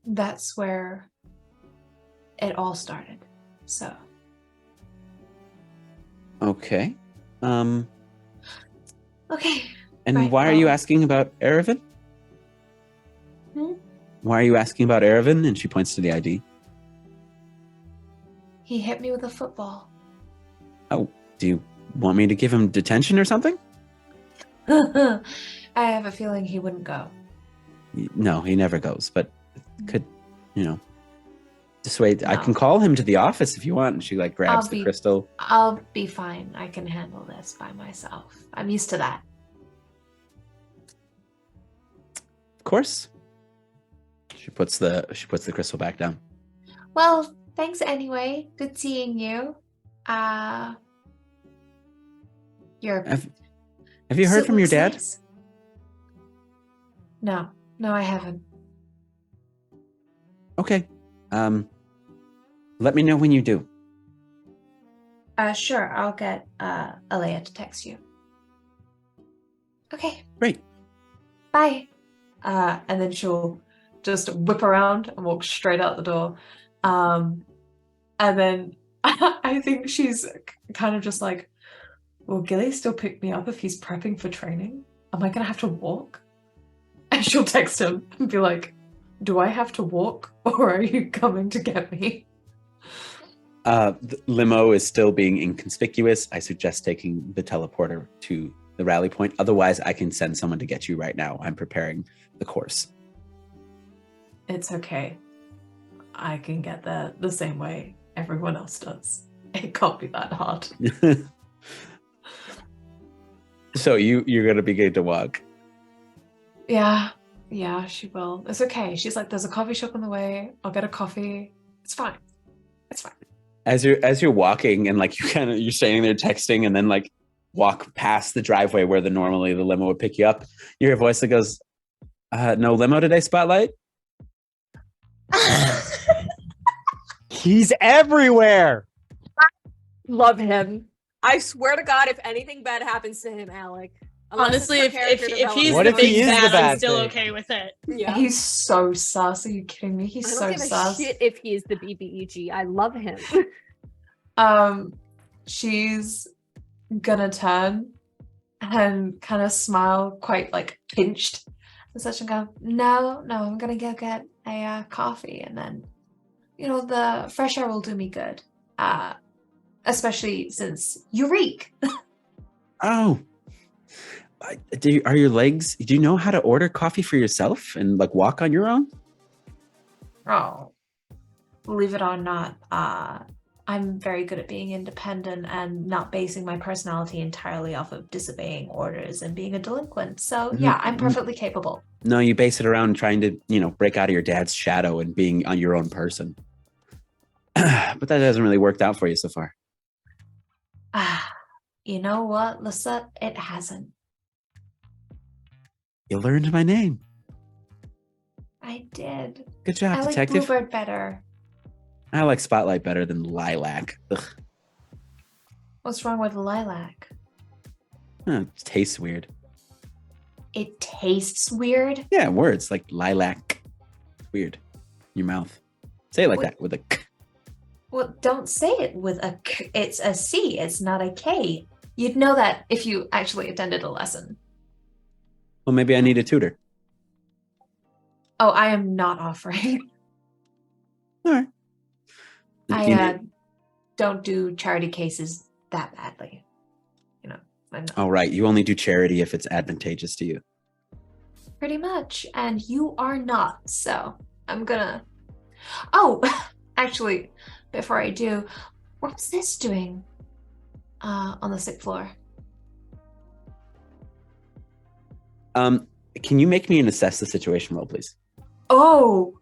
That's where it all started. So. Okay. Okay. And Right, why are you asking about Erevan? Why are you asking about Erevan? And she points to the ID. He hit me with a football. Oh, do you want me to give him detention or something? I have a feeling he wouldn't go. No, he never goes, but could, Just wait. I No. can call him to the office if you want. And she like grabs the crystal. I'll be fine. I can handle this by myself. I'm used to that. Of course. She puts the crystal back down. Well, thanks anyway. Good seeing you. Your Have you heard suit from your looks dad? nice. No, I haven't. Okay. Let me know when you do. Sure. I'll get Alea to text you. Okay. Great. Bye. And then she'll just whip around and walk straight out the door. And then I think she's kind of just like, will Gilly still pick me up if he's prepping for training? Am I going to have to walk? And she'll text him and be like, do I have to walk or are you coming to get me? The limo is still being inconspicuous. I suggest taking the teleporter to the rally point. Otherwise, I can send someone to get you right now. I'm preparing the course. It's okay. I can get there the same way everyone else does. It can't be that hard. So you're going to begin to walk. Yeah, she will. It's okay. She's like, there's a coffee shop on the way. I'll get a coffee. It's fine. As you're walking and like you're standing there texting and then like walk past the driveway where normally the limo would pick you up, you hear a voice that goes, no limo today, Spotlight? He's everywhere. Love him. I swear to God, if anything bad happens to him, Alec. Honestly, if he's What the if he big is the bad, bad I'm still thing? okay with it. Yeah. He's so sus. Are you kidding me? I He's don't so give a sus. shit if he is the BBEG. I love him. She's gonna turn and kind of smile, quite like pinched, and such, and go, no, I'm gonna go get a coffee, and then, the fresh air will do me good. Especially since you reek. Oh, are your legs? Do you know how to order coffee for yourself and like walk on your own? Oh, believe it or not, I'm very good at being independent and not basing my personality entirely off of disobeying orders and being a delinquent. So yeah, I'm perfectly capable. No, you base it around trying to, break out of your dad's shadow and being on your own person. But that hasn't really worked out for you so far. You know what, Lissa? It hasn't. You learned my name. I did. Good job, I like detective. Bluebird better. I like Spotlight better than Lilac. Ugh. What's wrong with lilac? It tastes weird. It tastes weird. Yeah, words like lilac. Weird. Your mouth. Say it like What? that with a k. Well, don't say it with a K. It's a C. It's not a K. You'd know that if you actually attended a lesson. Well, maybe I need a tutor. Oh, I am not offering. All right. I don't do charity cases that badly. I'm not. Oh, right. You only do charity if it's advantageous to you. Pretty much. And you are not. So I'm gonna. Oh, actually, before I do, what's this doing on the 6th floor? Can you make me an assess the situation roll, please? Oh,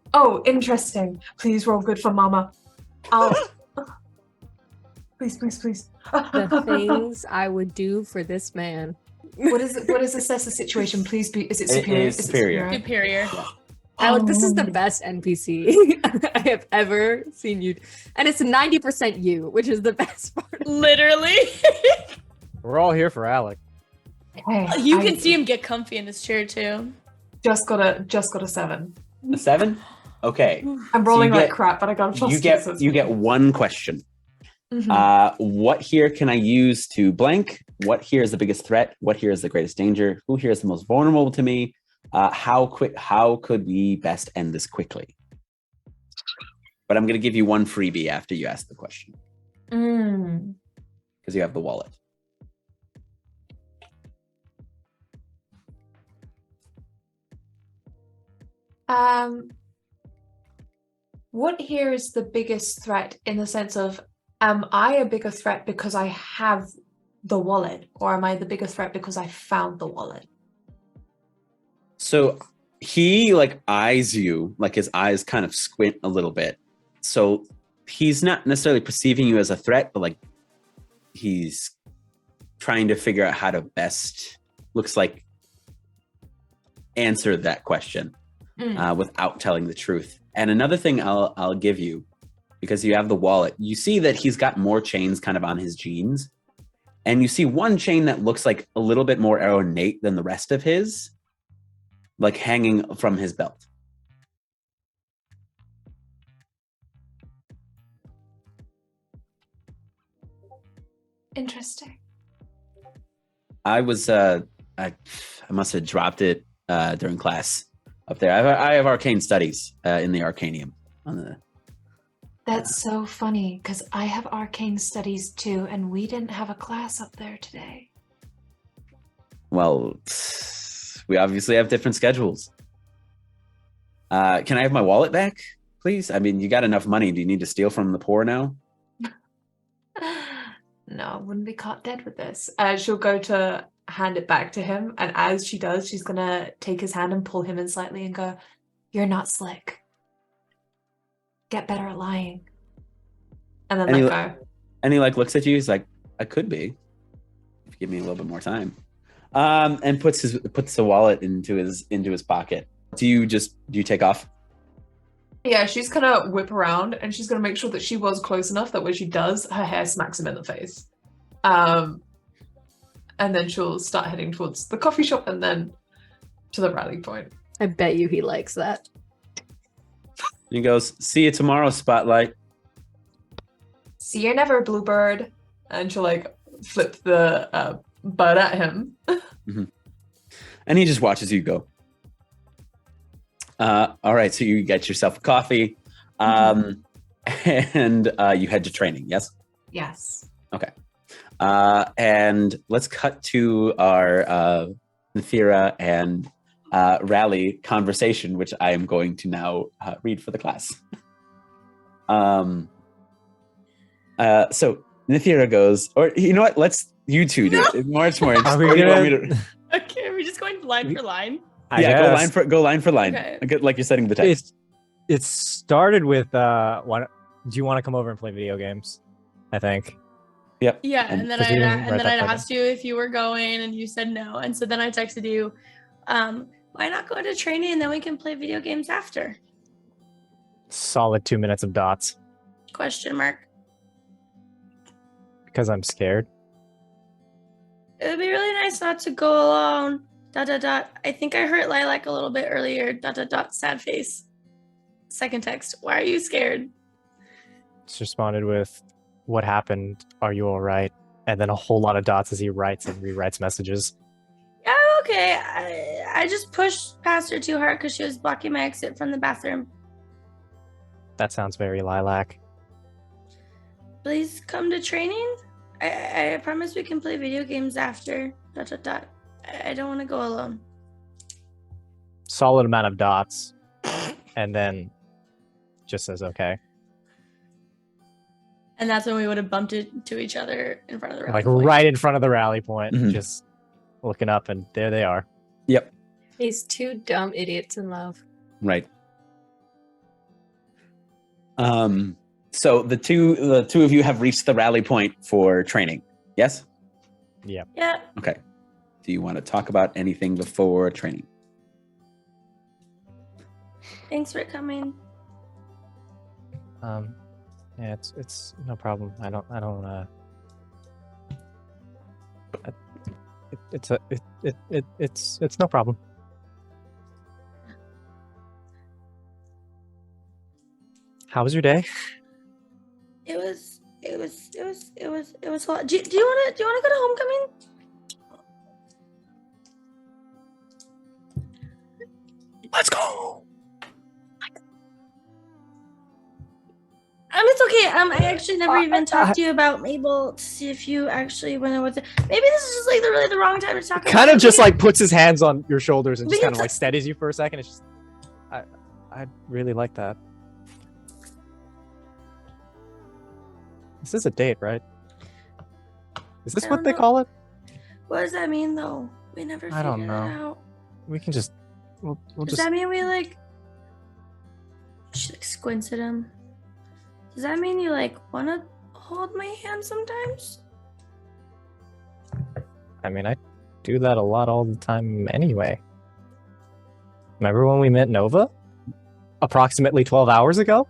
interesting. Please roll good for Mama. Please. The things I would do for this man. What is assess the situation? Please be. Is it superior? is superior. Superior. Alec, this is the best NPC I have ever seen you. And it's 90% you, which is the best part. Literally. We're all here for Alec. Hey, You can see him get comfy in this chair too. Just got a 7. A 7? Okay. I'm rolling you like get- crap, but I got a plus. You get one question. Mhm. What here can I use to blank? What here is the biggest threat? What here is the greatest danger? Who here is the most vulnerable to me? How could we best end this quickly? But I'm going to give you one freebie after you ask the question because you have the wallet. what here is the biggest threat in the sense of, am I a bigger threat because I have the wallet, or am I the bigger threat because I found the wallet? So he like eyes you, like his eyes kind of squint a little bit. So he's not necessarily perceiving you as a threat, but like he's trying to figure out how to best, looks like, answer that question without telling the truth. And another thing I'll give you, because you have the wallet, you see that he's got more chains kind of on his jeans. And you see one chain that looks like a little bit more ornate than the rest of his, like hanging from his belt. Interesting. I was I must have dropped it during class up there. I have arcane studies in the Arcanium on the. That's so funny because I have arcane studies too, and we didn't have a class up there today. Well, we obviously have different schedules. Can I have my wallet back, please? I mean, you got enough money. Do you need to steal from the poor now? No, I wouldn't be caught dead with this. She'll go to hand it back to him, and as she does, she's gonna take his hand and pull him in slightly and go, You're not slick. Get better at lying. and then And he- let go. And he like looks at you. He's like, I could be, if you give me a little bit more time. And puts the wallet into his pocket. Do you take off? Yeah, she's gonna whip around and she's gonna make sure that she was close enough that when she does, her hair smacks him in the face. And then she'll start heading towards the coffee shop and then to the rally point. I bet you he likes that. And he goes, see you tomorrow, Spotlight. See you never, Bluebird. And she'll like flip the bird at him. And he just watches you go. All right, so you get yourself a coffee, and you head to training, yes? Yes. And let's cut to our Nethira and Rally conversation, which I am going to now read for the class. So Nethira goes, or you know what? Let's you two do it. It's more Are we or you want me gonna- to- Okay, are we just going line for line? go line for line. Okay. Like you're setting the text. It started with do you want to come over and play video games? I think. Yep. Yeah, And- and then Because we didn't I'd write that asked you if you were going, and you said no, and so then I texted you, why not go to training and then we can play video games after? Solid 2 minutes of dots Question mark. because I'm scared. It would be really nice not to go alone. ... I think I hurt Lilac a little bit earlier. ... Sad face. Second text. Why are you scared? Just responded with, "What happened? Are you all right?" And then a whole lot of dots as he writes and rewrites messages. Yeah, okay. I just pushed past her too hard because she was blocking my exit from the bathroom. That sounds very Lilac. Please come to training. I promise we can play video games after. ... I don't want to go alone. Solid amount of dots, and then just says okay. And that's when we would have bumped into each other in front of the Like rally point. right in front of the rally point, Mhm. just looking up, and there they are. Yep. These two dumb idiots in love. Right. So the two of you have reached the rally point for training. Yes? Yeah. Okay. Do you want to talk about anything before training? Thanks for coming. Yeah, it's no problem. I don't it's no problem. How was your day? It was a lot. Do you wanna go to homecoming? Let's go. It's okay. I actually never even talked to you about Mabel to see if you actually went with it. Maybe this is just like really the wrong time to talk about Kind of it. just like puts his hands on your shoulders and We just can kind of like steadies you for a second. It's just, I really like that. This is a date, right? Is this I what don't they know. call it? What does that mean, though? We never I don't figured that know. out. We can just. We'll Does just. that mean we like? She like squints at him. Does that mean you like want to hold my hand sometimes? I mean, I do that a lot all the time anyway. Remember when we met Nova? Approximately 12 hours ago?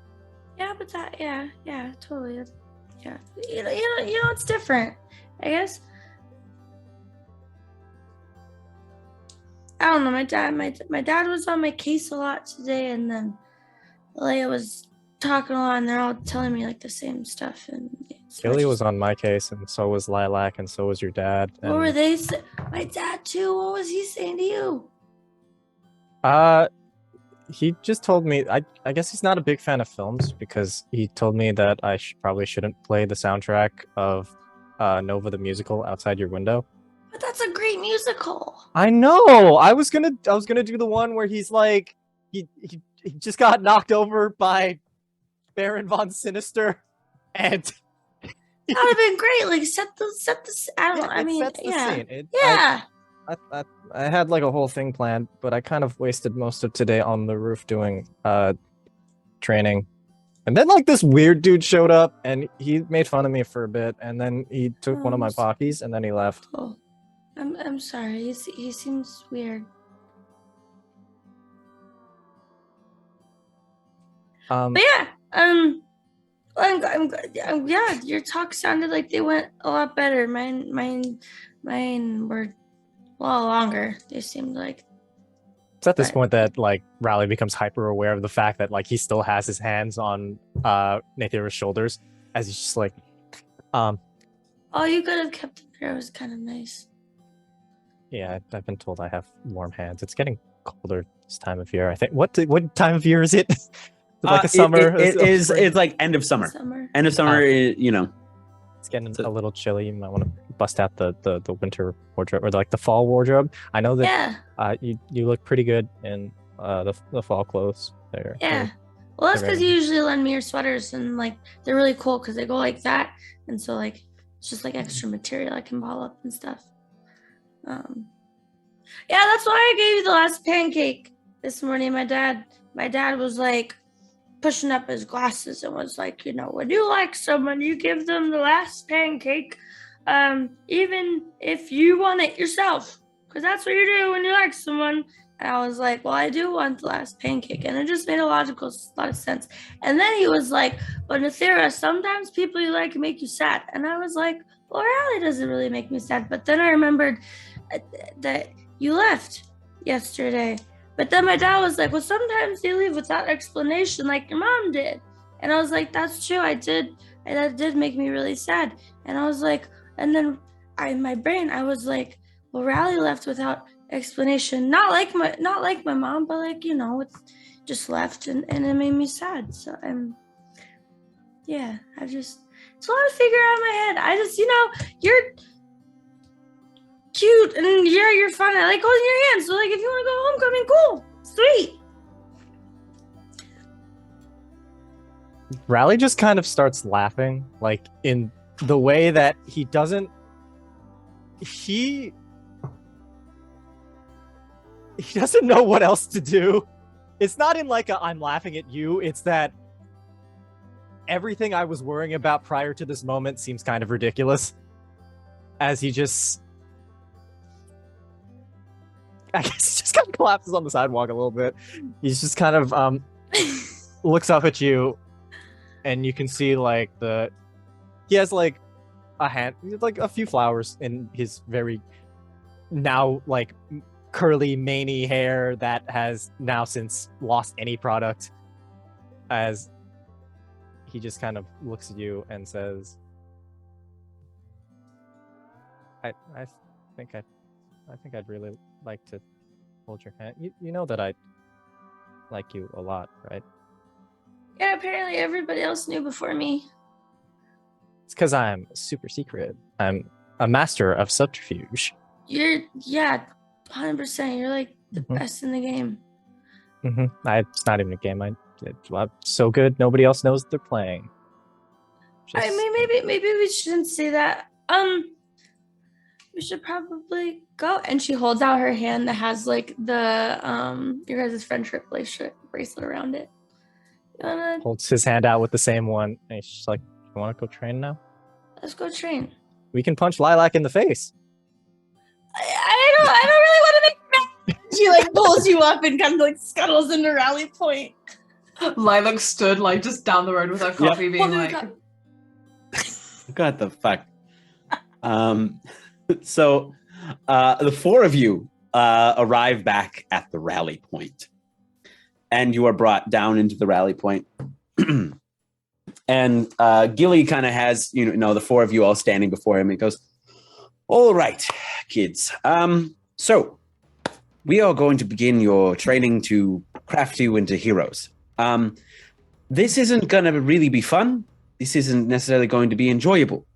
Yeah, but yeah, totally. Yeah, you know, it's different. I guess. I don't know. My dad was on my case a lot today, and then Leia was talking a lot, and they're all telling me like the same stuff. And so Gilly was on my case, and so was Lilac, and so was your dad. What were they saying? My dad too. What was he saying to you? He just told me. I guess he's not a big fan of films because he told me that I probably shouldn't play the soundtrack of Nova the musical outside your window. But that's a great musical. I know. I was gonna do the one where he's like he just got knocked over by Baron von Sinister, and that would have been great. Like set the. I don't know. I mean, sets the yeah, scene. yeah. I had like a whole thing planned, but I kind of wasted most of today on the roof doing training. And then like this weird dude showed up and he made fun of me for a bit, and then he took one of my pockies and then he left. Oh, I'm sorry. He seems weird. But yeah, I'm yeah. Your talk sounded like they went a lot better. Mine were a lot longer. They seemed like. It's at this point that like Raleigh becomes hyper aware of the fact that like he still has his hands on Nathira's shoulders as he's just like, Oh, you could have kept it there. It was kind of nice. Yeah, I've been told I have warm hands. It's getting colder this time of year. I think. What time of year is it? Is it like a summer? It's like end of summer. End of summer. You know, it's getting a little chilly. You might want to bust out the winter wardrobe or like the fall wardrobe. I know that you look pretty good in the fall clothes there. Yeah. Well, that's because you usually lend me your sweaters, and like they're really cool because they go like that, and so like it's just like extra material I can ball up and stuff. Yeah, that's why I gave you the last pancake this morning. My dad was like pushing up his glasses and was like, you know, when you like someone, you give them the last pancake, even if you want it yourself, because that's what you do when you like someone. And I was like, well, I do want the last pancake, and it just made a lot of sense. And then he was like, but Nathira, sometimes people you like make you sad. And I was like, well, Raleigh doesn't really make me sad. But then I remembered that you left yesterday. But then my dad was like, well, sometimes you leave without explanation like your mom did. And I was like, that's true. I did. And that did make me really sad. And I was like, and then in my brain, I was like, well, Raleigh left without explanation. Not like my mom, but like, you know, it's just left and it made me sad. So it's a lot to figure out in my head. I just, you know, you're cute and you're fun. I like holding your hand. So like if you want to go homecoming, cool. Sweet. Raleigh just kind of starts laughing, like in the way that he doesn't know what else to do. It's not in like a I'm laughing at you, it's that everything I was worrying about prior to this moment seems kind of ridiculous. As he just I guess he just kind of collapses on the sidewalk a little bit. He's just kind of looks up at you, and you can see like he has like a few flowers in his very now like curly maney hair that has now since lost any product, as he just kind of looks at you and says, I think I'd really like to hold your hand. You know that I like you a lot, right? Yeah, apparently everybody else knew before me. It's because I'm super secret. I'm a master of subterfuge. Yeah, 100%. You're like the best in the game. It's not even a game. I'm so good, nobody else knows they're playing. I mean, maybe we shouldn't say that. We should probably go. And she holds out her hand that has like the your guys' friendship bracelet around it. You wanna? Holds his hand out with the same one. And she's like, "You want to go train now? Let's go train. We can punch Lilac in the face." I don't really want to make. She like pulls you up and kind of like scuttles into rally point. Lilac stood like just down the road with her coffee, being like, What the fuck? So the four of you arrive back at the rally point, and you are brought down into the rally point. And Gilly kind of has, the four of you all standing before him. He goes, "All right, kids. So we are going to begin your training to craft you into heroes. This isn't going to really be fun. This isn't necessarily going to be enjoyable.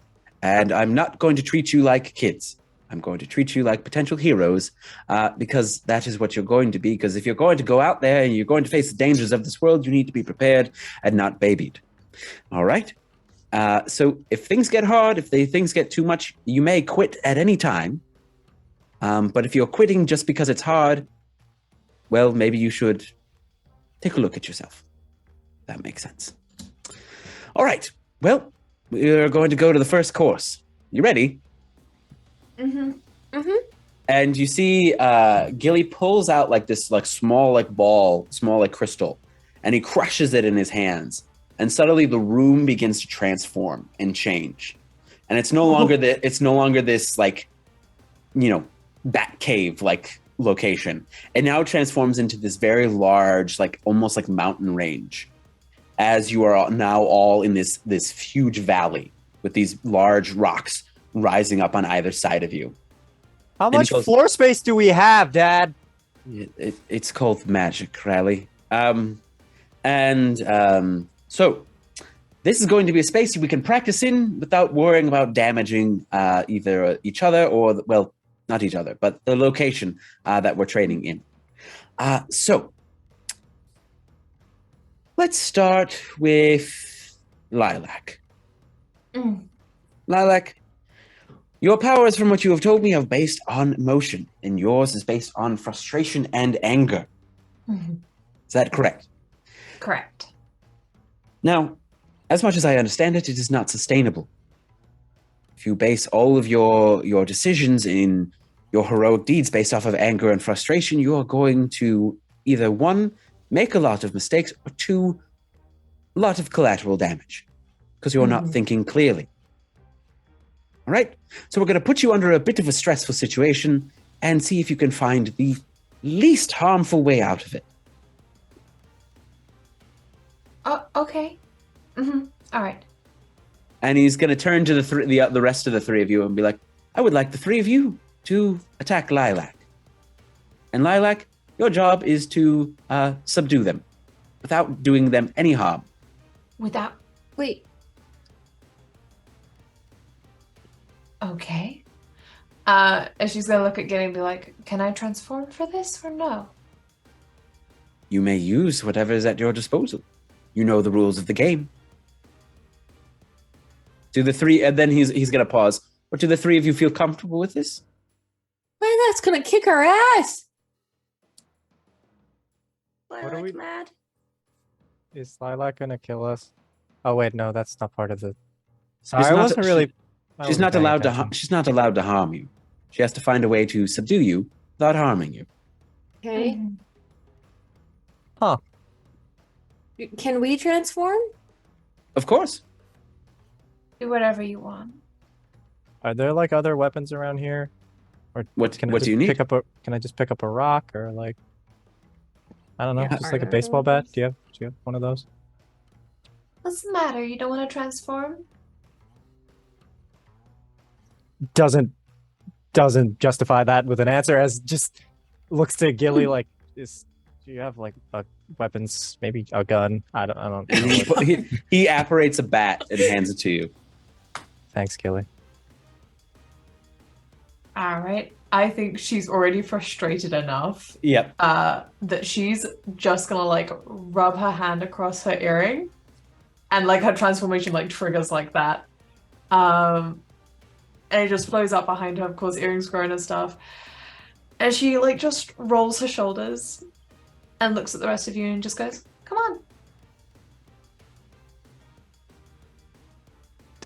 And I'm not going to treat you like kids. I'm going to treat you like potential heroes because that is what you're going to be. Because if you're going to go out there and you're going to face the dangers of this world, you need to be prepared and not babied. All right? So if things get hard, if things get too much, you may quit at any time. But if you're quitting just because it's hard, well, maybe you should take a look at yourself. That makes sense. All right. Well, we're going to go to the first course. You ready?" Mm-hmm. And you see Gilly pulls out like this small ball, small crystal, and he crushes it in his hands. And suddenly the room begins to transform and change. And it's no longer this bat cave location. It now transforms into this very large, almost like mountain range, as you are now all in this huge valley with these large rocks rising up on either side of you. How much floor space do we have, Dad? It's called magic, Riley. So this is going to be a space we can practice in without worrying about damaging either each other or, well, not each other, but the location that we're training in. So let's start with Lilac. Lilac, your powers, from what you have told me, are based on emotion, and yours is based on frustration and anger. Is that correct? correct. Now, as much as I understand it, it is not sustainable. If you base all of your decisions in your heroic deeds based off of anger and frustration, you are going to either, one, make a lot of mistakes, or two, a lot of collateral damage, because you're not thinking clearly. All right? So we're going to put you under a bit of a stressful situation and see if you can find the least harmful way out of it. Okay. All right. And he's going to turn to the rest of the three of you and be like, I would like the three of you to attack Lilac. And Lilac, your job is to subdue them without doing them any harm. Wait. Okay. And she's going to look at Gilly and be like, can I transform for this or no? You may use whatever is at your disposal. You know the rules of the game. Do the three, and then he's going to pause. But do the three of you feel comfortable with this? Man, that's gonna kick our ass. What are we mad? Is Lilac gonna kill us? Oh wait, no, that's not part of the. She's Sorry, I not- wasn't really. She's not allowed to. She's not allowed to harm you. She has to find a way to subdue you without harming you. Okay. Huh. Can we transform? Of course. Do whatever you want. Are there like other weapons around here? Or What can I do just you need? Can I just pick up a rock or like? I don't know, Yeah, just like a are baseball there bat. Do you have one of those? What's the matter? You don't want to transform? Doesn't justify that with an answer, as just looks to Gilly like, do you have like weapons, maybe a gun? I don't know. And he apparates a bat and hands it to you. Thanks, Gilly. All right. I think she's already frustrated enough Yep. that she's just going to like rub her hand across her earring and like her transformation like triggers like that. And it just flows up behind her, of course, earrings grown and stuff. And she like just rolls her shoulders and looks at the rest of you and just goes, "Come on."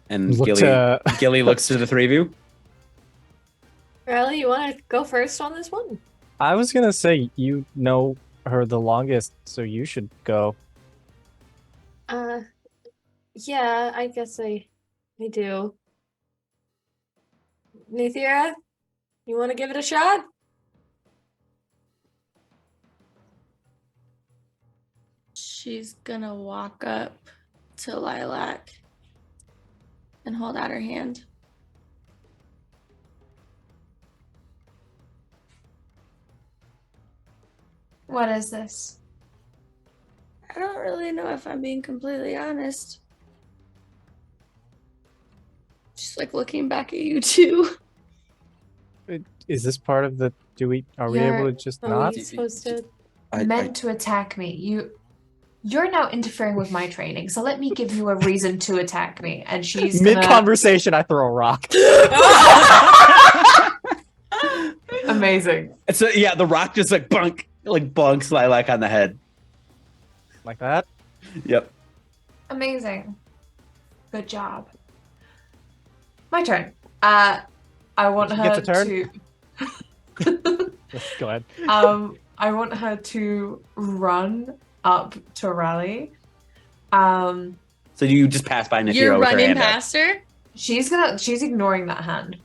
And Look Gilly, to- Gilly looks to the three of you. Riley, you want to go first on this one? I was gonna say you know her the longest, so you should go. Yeah, I guess I do. Nithira, you want to give it a shot? She's gonna walk up to Lilac and hold out her hand. What is this? I don't really know if I'm being completely honest. She's like looking back at you too. Is this part of the? Are we able to just Are not? we supposed to? Meant to attack me. You're now interfering with my training, so let me give you a reason to attack me. And she's Mid gonna... conversation, I throw a rock. Amazing. So yeah, the rock just like bonks Lilac on the head. Like that. Yep. Amazing. Good job. My turn. I want She her gets a turn? to Go ahead. I want her to run up to Rally. So you just pass by Nithira You're with her running hand out. past her. She's ignoring that hand.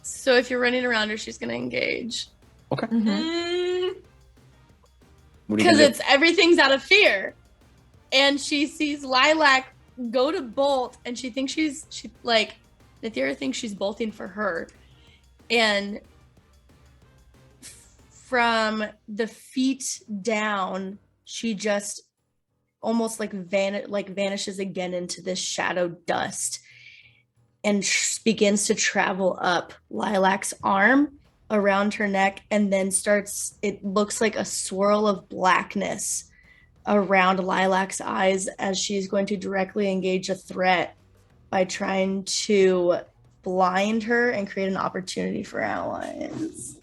So if you're running around her, she's gonna engage. Okay. Mhm. What are you Because gonna do? it's everything's out of fear. And she sees Lilac go to bolt and she thinks Nithira thinks she's bolting for her. And from the feet down, she just almost like vanishes again into this shadow dust and begins to travel up Lilac's arm around her neck, and then it looks like a swirl of blackness around Lilac's eyes as she's going to directly engage a threat by trying to blind her and create an opportunity for allies.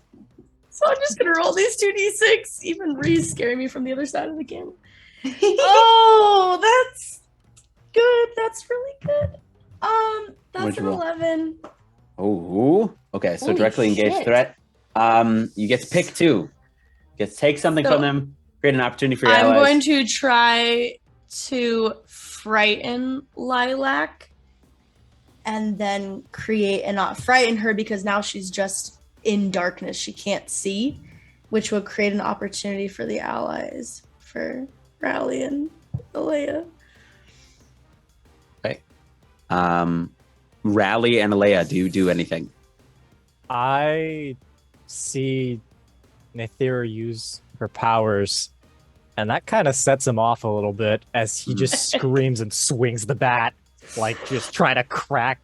So I'm just gonna roll these 2d6, even Ree's scaring me from the other side of the camera. Oh, that's good. That's really good. That's What'd an you roll? 11. Oh, okay. So Holy directly engaged shit. threat. You get to pick two. You get to take something So, from them, create an opportunity for your I'm allies. going to try to frighten Lilac and then create and not frighten her because now she's just in darkness. She can't see, which will create an opportunity for the allies, for Rally and Alea. Okay. Rally and Alea, do you do anything? I see Nithira use her powers, and that kind of sets him off a little bit as he just screams and swings the bat, like just trying to crack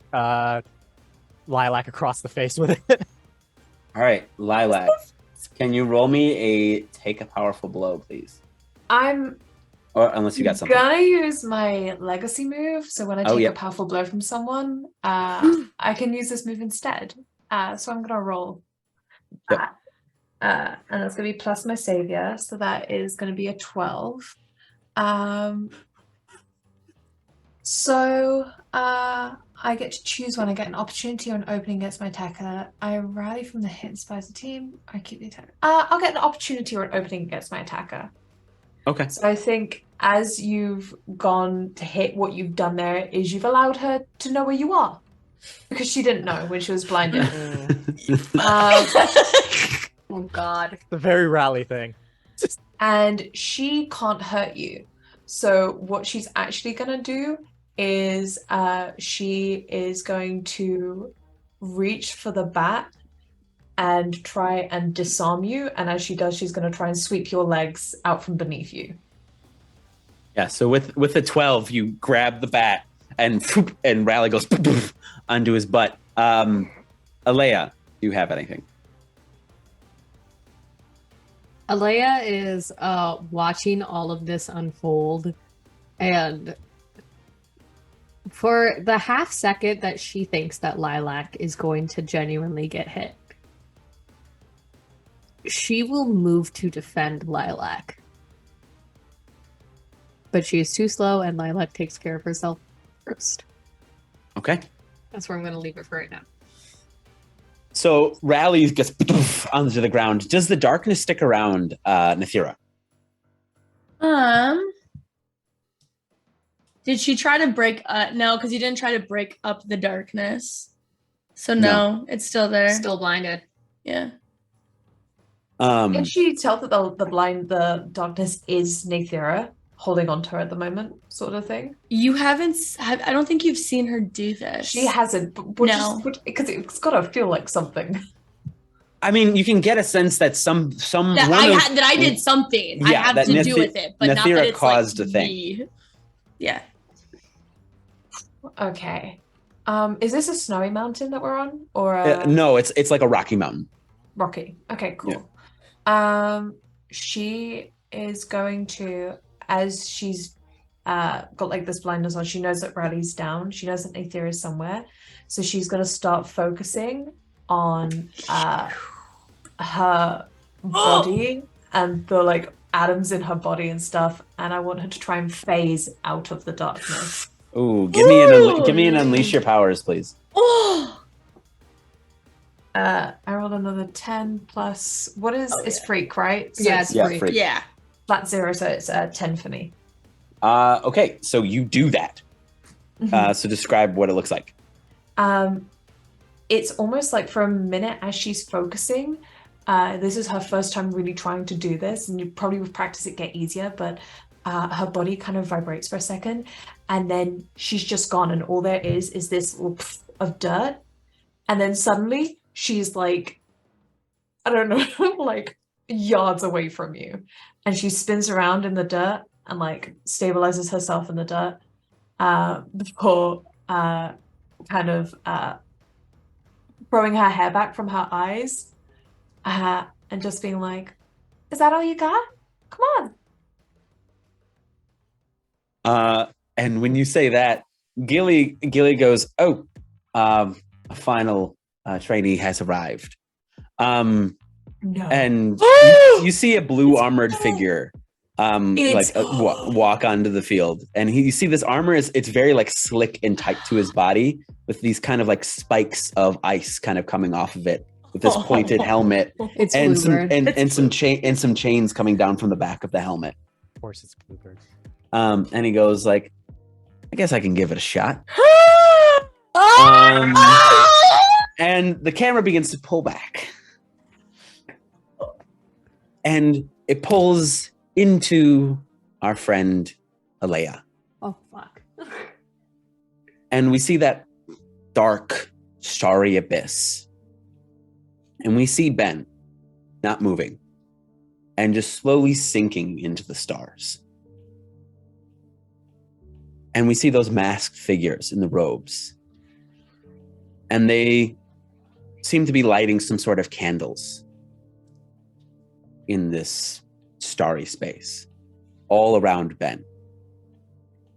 Lilac across the face with it. All right, Lilac, can you roll me a take a powerful blow, please? I'm Or unless you got something. gonna use my legacy move, so when I take yeah. a powerful blow from someone, I can use this move instead. So I'm gonna roll. Yep. And that's gonna be plus my savior, so that is gonna be a 12. So I get to choose when I get an opportunity or an opening against my attacker. I rally from the hit and spies the team. I keep the attacker. I'll get an opportunity or an opening against my attacker. Okay. So I think as you've gone to hit, what you've done there is you've allowed her to know where you are. Because she didn't know when she was blinded. Oh God. The very Rally thing. And she can't hurt you. So what she's actually going to do is she is going to reach for the bat and try and disarm you. And as she does, she's going to try and sweep your legs out from beneath you. Yeah, so with a 12, you grab the bat and Rally goes onto his butt. Alea, do you have anything? Alea is watching all of this unfold, and For the half second that she thinks that Lilac is going to genuinely get hit, she will move to defend Lilac. But she is too slow, and Lilac takes care of herself first. Okay. That's where I'm going to leave it for right now. So Rally gets onto the ground. Does the darkness stick around, Nathira? Did she try to break no, because you didn't try to break up the darkness. So no, it's still there. Still blinded. Yeah. Can she tell that the darkness is Nathira holding on to her at the moment, sort of thing? You haven't. I don't think you've seen her do this. She hasn't. No. Because it's got to feel like something. I mean, you can get a sense that that I did something. I have to do with it, but not that it's caused like a thing. me. Yeah. Okay. Is this a snowy mountain that we're on, or no? It's like a rocky mountain. Rocky. Okay, cool. Yeah. She is going to, as she's got like this blindness on, she knows that Riley's down. She knows that Nathira is somewhere, so she's going to start focusing on her body and the like atoms in her body and stuff. And I want her to try and phase out of the darkness. Ooh, give me an unleash your powers, please. Oh. I rolled another 10 plus. What is it's freak, right? So yeah, it's freak. Yeah. Flat 0, so it's 10 for me. Okay, so you do that. So describe what it looks like. It's almost like for a minute as she's focusing. This is her first time really trying to do this, and you probably with practice it get easier, but her body kind of vibrates for a second, and then she's just gone, and all there is this little of dirt, and then suddenly she's like, I don't know, like yards away from you, and she spins around in the dirt and like stabilizes herself in the dirt before kind of throwing her hair back from her eyes and just being like, is that all you got? Come on. And when you say that, Gilly goes, oh, a final trainee has arrived. No. And you see a blue armored figure walk onto the field, and you see this armor it's very like slick and tight to his body, with these kind of like spikes of ice kind of coming off of it, with this pointed helmet and some chains coming down from the back of the helmet. Of course, it's Bluebird. And he goes like, I guess I can give it a shot. And the camera begins to pull back, and it pulls into our friend Alea. Oh, fuck. And we see that dark, starry abyss. And we see Ben not moving and just slowly sinking into the stars. And we see those masked figures in the robes. And they seem to be lighting some sort of candles in this starry space all around Ben.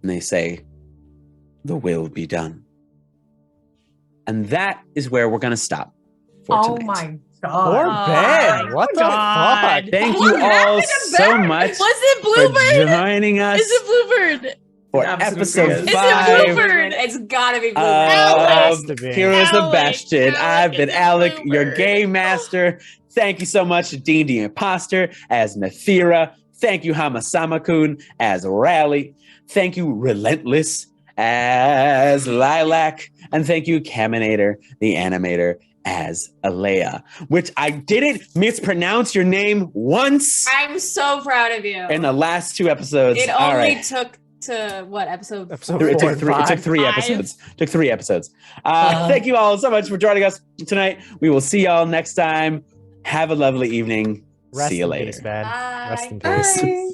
And they say, the will be done. And that is where we're going to stop for tonight. Oh my Poor God. Ben. What the fuck? Thank you all so much Was it Bluebird? for joining us. Is it Bluebird? For Absolutely episode is. 5 Is it Bluebird? It's gotta be of Has to be. Heroes of Alec, Bastion. I've been Alec, Alec, it's your Bluebird. game master. Thank you so much to D&D Imposter as Nathira. Thank you, Hamasama-kun, as Rally. Thank you, Relentless, as Lilac. And thank you, Caminator, the animator, as Alea. Which I didn't mispronounce your name once I'm so proud of you. in the last 2 episodes. It All only right. took to what episode? Episode It 4 took and three. It 5. took 3 episodes. Took 3 episodes. Thank you all so much for joining us tonight. We will see y'all next time. Have a lovely evening. Rest See you in later. peace, man. Bye. Rest in peace. Bye.